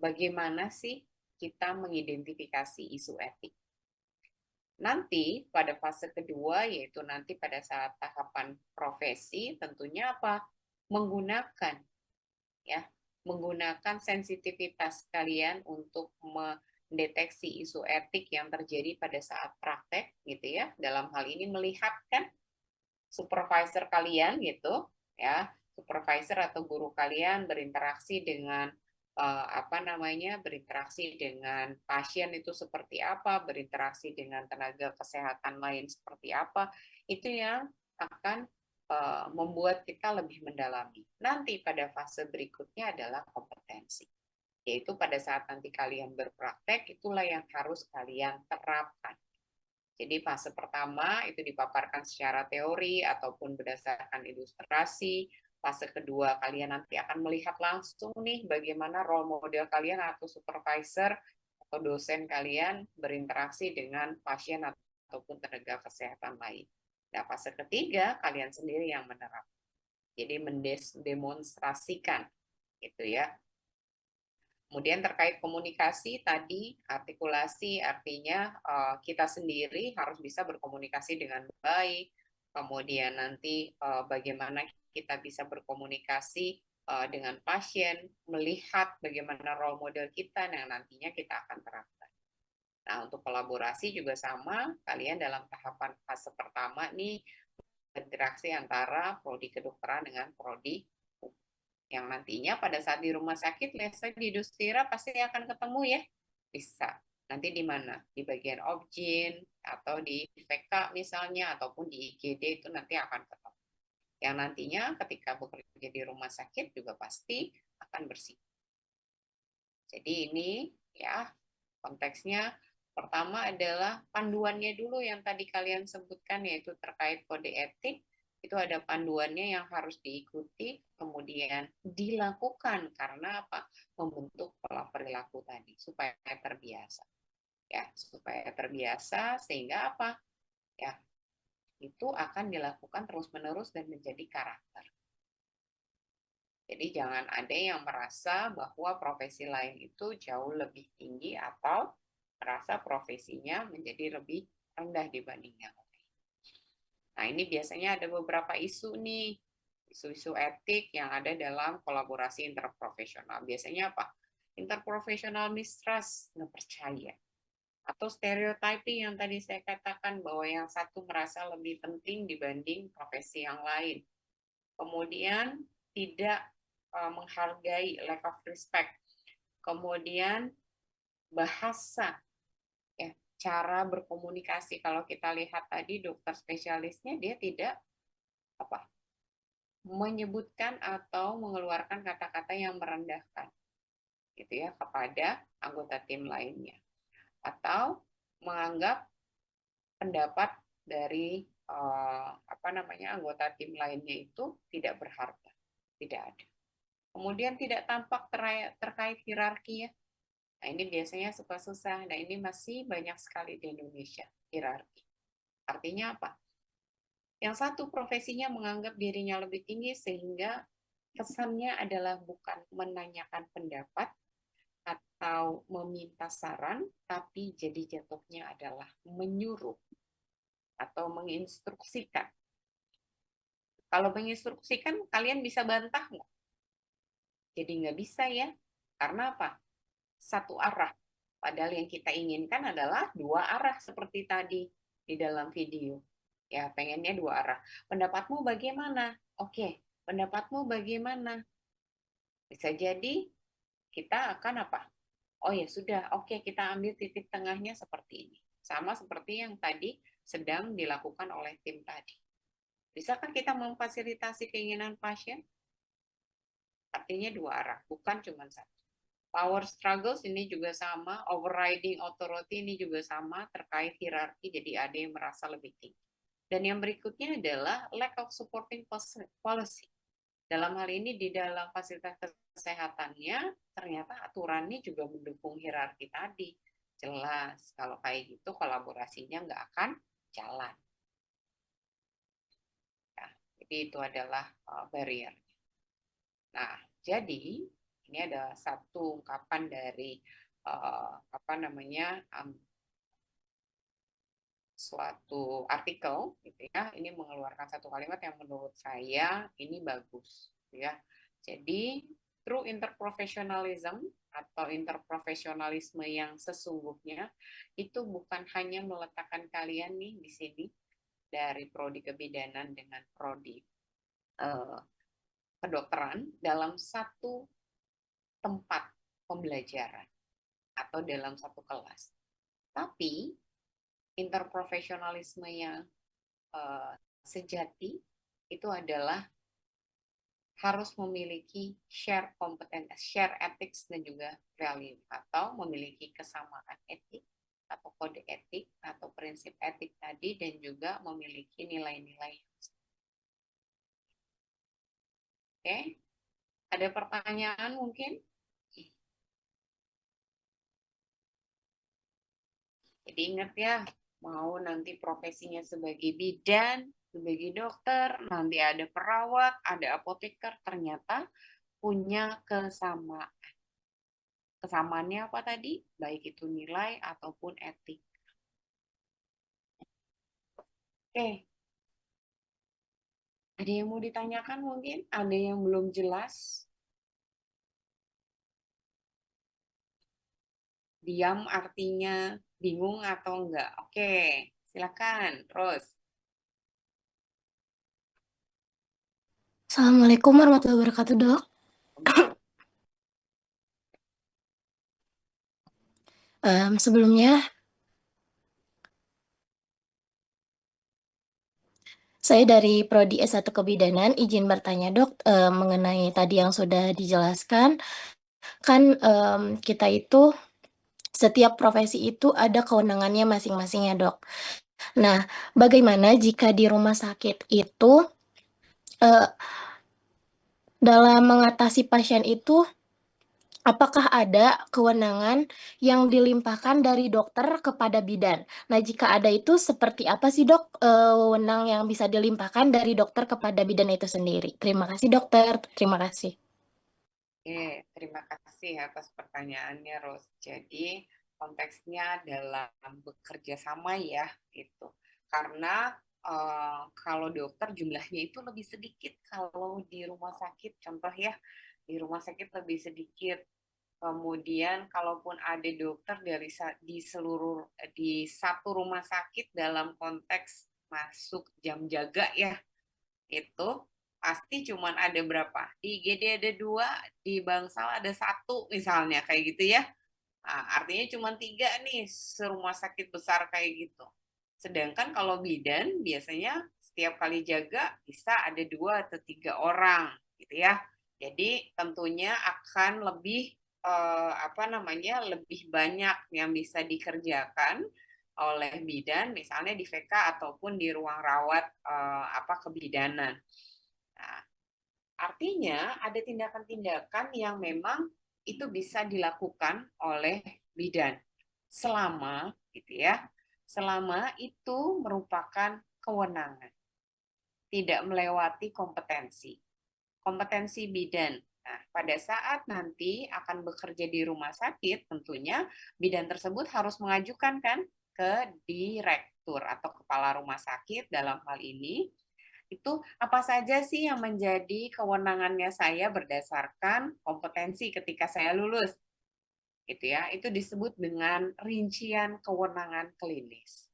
bagaimana sih kita mengidentifikasi isu etik. Nanti pada fase kedua, yaitu nanti pada saat tahapan profesi, tentunya apa? Menggunakan sensitivitas kalian untuk mendeteksi isu etik yang terjadi pada saat praktek, gitu ya. Dalam hal ini melihatkan supervisor kalian, gitu ya, supervisor atau guru kalian berinteraksi dengan berinteraksi dengan pasien itu seperti apa, berinteraksi dengan tenaga kesehatan lain seperti apa, itu yang akan membuat kita lebih mendalami. Nanti pada fase berikutnya adalah kompetensi, yaitu pada saat nanti kalian berpraktek, itulah yang harus kalian terapkan. Jadi fase pertama itu dipaparkan secara teori ataupun berdasarkan ilustrasi. Fase kedua, kalian nanti akan melihat langsung nih bagaimana role model kalian atau supervisor atau dosen kalian berinteraksi dengan pasien ataupun tenaga kesehatan lain. Nah, fase ketiga, kalian sendiri yang menerapkan. Jadi mendemonstrasikan, gitu ya. Kemudian terkait komunikasi tadi, artikulasi artinya kita sendiri harus bisa berkomunikasi dengan baik. Kemudian nanti bagaimana kita bisa berkomunikasi dengan pasien, melihat bagaimana role model kita yang nantinya kita akan terapkan. Nah, untuk kolaborasi juga sama, kalian dalam tahapan fase pertama nih, interaksi antara prodi kedokteran dengan prodi yang nantinya pada saat di rumah sakit, biasanya di Dustira pasti akan ketemu ya, bisa. Nanti di mana? Di bagian objin, atau di VK misalnya, ataupun di IGD itu nanti akan ketemu. Yang nantinya ketika bekerja di rumah sakit juga pasti akan bersih. Jadi ini ya konteksnya pertama adalah panduannya dulu yang tadi kalian sebutkan, yaitu terkait kode etik. Itu ada panduannya yang harus diikuti, kemudian dilakukan karena apa? Membentuk pola perilaku tadi supaya terbiasa. Ya, supaya terbiasa sehingga apa? Ya, itu akan dilakukan terus-menerus dan menjadi karakter. Jadi jangan ada yang merasa bahwa profesi lain itu jauh lebih tinggi atau merasa profesinya menjadi lebih rendah dibanding yang lain. Nah, ini biasanya ada beberapa isu nih, isu-isu etik yang ada dalam kolaborasi interprofesional. Biasanya apa? Interprofesional mistrust, nggak percaya. Atau stereotyping yang tadi saya katakan bahwa yang satu merasa lebih penting dibanding profesi yang lain. Kemudian tidak menghargai, lack of respect. Kemudian bahasa, ya, cara berkomunikasi. Kalau kita lihat tadi dokter spesialisnya dia tidak menyebutkan atau mengeluarkan kata-kata yang merendahkan, gitu ya, kepada anggota tim lainnya. Atau menganggap pendapat dari anggota tim lainnya itu tidak berharga, tidak ada. Kemudian tidak tampak terkait hierarki ya. Nah, ini biasanya suka susah. Nah, ini masih banyak sekali di Indonesia, hierarki. Artinya apa? Yang satu profesinya menganggap dirinya lebih tinggi sehingga kesannya adalah bukan menanyakan pendapat atau meminta saran, tapi jadi jatuhnya adalah menyuruh atau menginstruksikan. Kalau menginstruksikan, kalian bisa bantah nggak? Jadi nggak bisa ya. Karena apa? Satu arah. Padahal yang kita inginkan adalah dua arah seperti tadi di dalam video. Ya, pengennya dua arah. Pendapatmu bagaimana? Oke, pendapatmu bagaimana? Bisa jadi kita akan apa? Oh ya sudah, oke, kita ambil titik tengahnya seperti ini. Sama seperti yang tadi sedang dilakukan oleh tim tadi. Bisakah kita memfasilitasi keinginan pasien? Artinya dua arah, bukan cuma satu. Power struggles ini juga sama, overriding authority ini juga sama, terkait hierarki, jadi ada yang merasa lebih tinggi. Dan yang berikutnya adalah lack of supporting policy. Dalam hal ini di dalam fasilitas kesehatannya, ternyata aturannya juga mendukung hierarki tadi. Jelas, kalau kayak gitu kolaborasinya nggak akan jalan. Nah, jadi itu adalah barrier. Nah, jadi ini ada satu ungkapan dari suatu artikel, gitu ya. Ini mengeluarkan satu kalimat yang menurut saya ini bagus, gitu ya. Jadi true interprofessionalism atau interprofesionalisme yang sesungguhnya itu bukan hanya meletakkan kalian nih di sini dari prodi kebidanan dengan prodi kedokteran dalam satu tempat pembelajaran atau dalam satu kelas. Tapi interprofesionalisme yang sejati itu adalah harus memiliki share kompetensi, share ethics dan juga value, atau memiliki kesamaan etik atau kode etik atau prinsip etik tadi, dan juga memiliki nilai-nilai. Oke, ada pertanyaan mungkin? Jadi ingat ya, mau nanti profesinya sebagai bidan, sebagai dokter, nanti ada perawat, ada apoteker, ternyata punya kesamaan. Kesamaannya apa tadi? Baik itu nilai ataupun etik. Oke. Ada yang mau ditanyakan mungkin? Ada yang belum jelas? Diam artinya bingung atau enggak? Oke, silakan. Terus. Assalamualaikum warahmatullahi wabarakatuh, Dok. Sebelumnya, saya dari Prodi S1 Kebidanan, izin bertanya, Dok, mengenai tadi yang sudah dijelaskan. Kan kita itu, setiap profesi itu ada kewenangannya masing-masing ya, Dok. Nah, bagaimana jika di rumah sakit itu, dalam mengatasi pasien itu, apakah ada kewenangan yang dilimpahkan dari dokter kepada bidan? Nah, jika ada itu seperti apa sih, Dok, wewenang yang bisa dilimpahkan dari dokter kepada bidan itu sendiri? Terima kasih, dokter. Terima kasih. Oke, terima kasih atas pertanyaannya, Ros. Jadi konteksnya dalam bekerja sama ya, gitu. Karena kalau dokter jumlahnya itu lebih sedikit kalau di rumah sakit, contoh ya, di rumah sakit lebih sedikit. Kemudian kalaupun ada dokter di satu rumah sakit dalam konteks masuk jam jaga ya, itu pasti cuman ada berapa? Di IGD ada 2, di Bangsal ada 1 misalnya, kayak gitu ya. Nah, artinya cuma 3 nih serumah sakit besar kayak gitu. Sedangkan kalau bidan biasanya setiap kali jaga bisa ada 2 atau 3 orang gitu ya. Jadi tentunya akan lebih lebih banyak yang bisa dikerjakan oleh bidan, misalnya di VK ataupun di ruang rawat kebidanan. Nah, artinya ada tindakan-tindakan yang memang itu bisa dilakukan oleh bidan selama gitu ya, selama itu merupakan kewenangan, tidak melewati kompetensi bidan. Nah, pada saat nanti akan bekerja di rumah sakit, tentunya bidan tersebut harus mengajukan kan ke direktur atau kepala rumah sakit dalam hal ini, itu apa saja sih yang menjadi kewenangannya saya berdasarkan kompetensi ketika saya lulus. Gitu ya, itu disebut dengan rincian kewenangan klinis.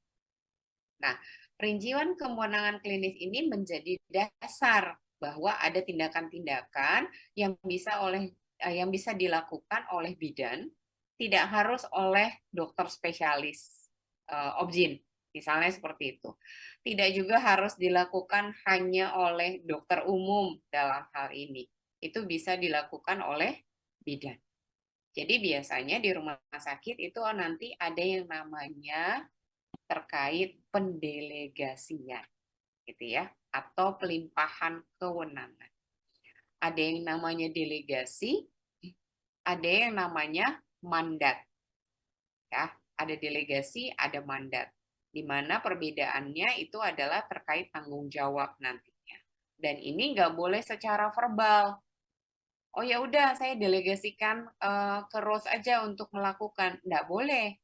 Nah, rincian kewenangan klinis ini menjadi dasar bahwa ada tindakan-tindakan yang bisa dilakukan oleh bidan, tidak harus oleh dokter spesialis obgyn, misalnya seperti itu. Tidak juga harus dilakukan hanya oleh dokter umum dalam hal ini. Itu bisa dilakukan oleh bidan. Jadi biasanya di rumah sakit itu nanti ada yang namanya terkait pendelegasian, gitu ya, atau pelimpahan kewenangan. Ada yang namanya delegasi, ada yang namanya mandat. Ya, ada delegasi, ada mandat. Di mana perbedaannya itu adalah terkait tanggung jawab nantinya. Dan ini nggak boleh secara verbal. Oh ya udah, saya delegasikan ke Rose aja untuk melakukan. Nggak boleh.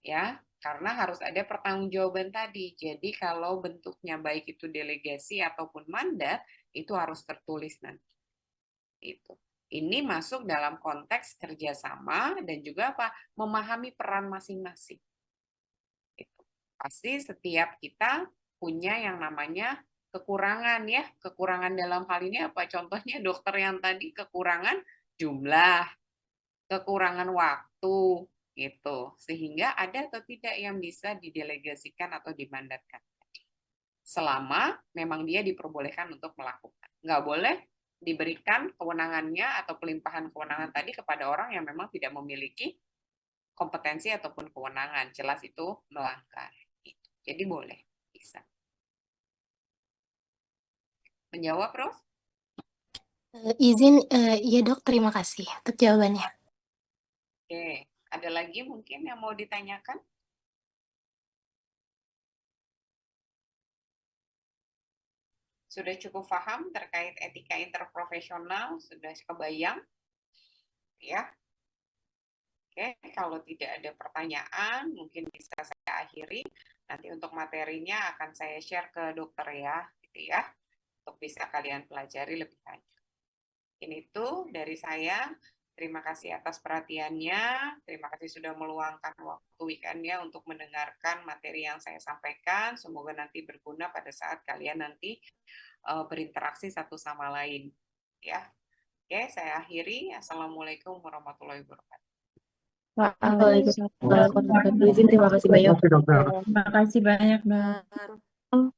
Ya, karena harus ada pertanggungjawaban tadi. Jadi kalau bentuknya baik itu delegasi ataupun mandat, itu harus tertulis nanti. Itu. Ini masuk dalam konteks kerjasama dan juga apa? Memahami peran masing-masing. Pasti setiap kita punya yang namanya kekurangan ya. Kekurangan dalam hal ini apa? Contohnya dokter yang tadi kekurangan jumlah, kekurangan waktu, gitu. Sehingga ada atau tidak yang bisa didelegasikan atau dimandatkan. Selama memang dia diperbolehkan untuk melakukan. Nggak boleh diberikan kewenangannya atau pelimpahan kewenangan tadi kepada orang yang memang tidak memiliki kompetensi ataupun kewenangan. Jelas itu melanggar. Jadi boleh, bisa. Menjawab, Ros? Izin, iya dok, terima kasih untuk jawabannya. Oke, ada lagi mungkin yang mau ditanyakan? Sudah cukup paham terkait etika interprofesional? Sudah kebayang? Ya. Oke, kalau tidak ada pertanyaan, mungkin bisa saya akhiri. Nanti untuk materinya akan saya share ke dokter ya, gitu ya, untuk bisa kalian pelajari lebih lanjut. Ini tuh dari saya. Terima kasih atas perhatiannya. Terima kasih sudah meluangkan waktu weekend-nya untuk mendengarkan materi yang saya sampaikan. Semoga nanti berguna pada saat kalian nanti berinteraksi satu sama lain. Ya, oke, saya akhiri. Assalamualaikum warahmatullahi wabarakatuh. Waalaikumsalam. Izin, terima kasih banyak. Terima kasih banyak, Dok.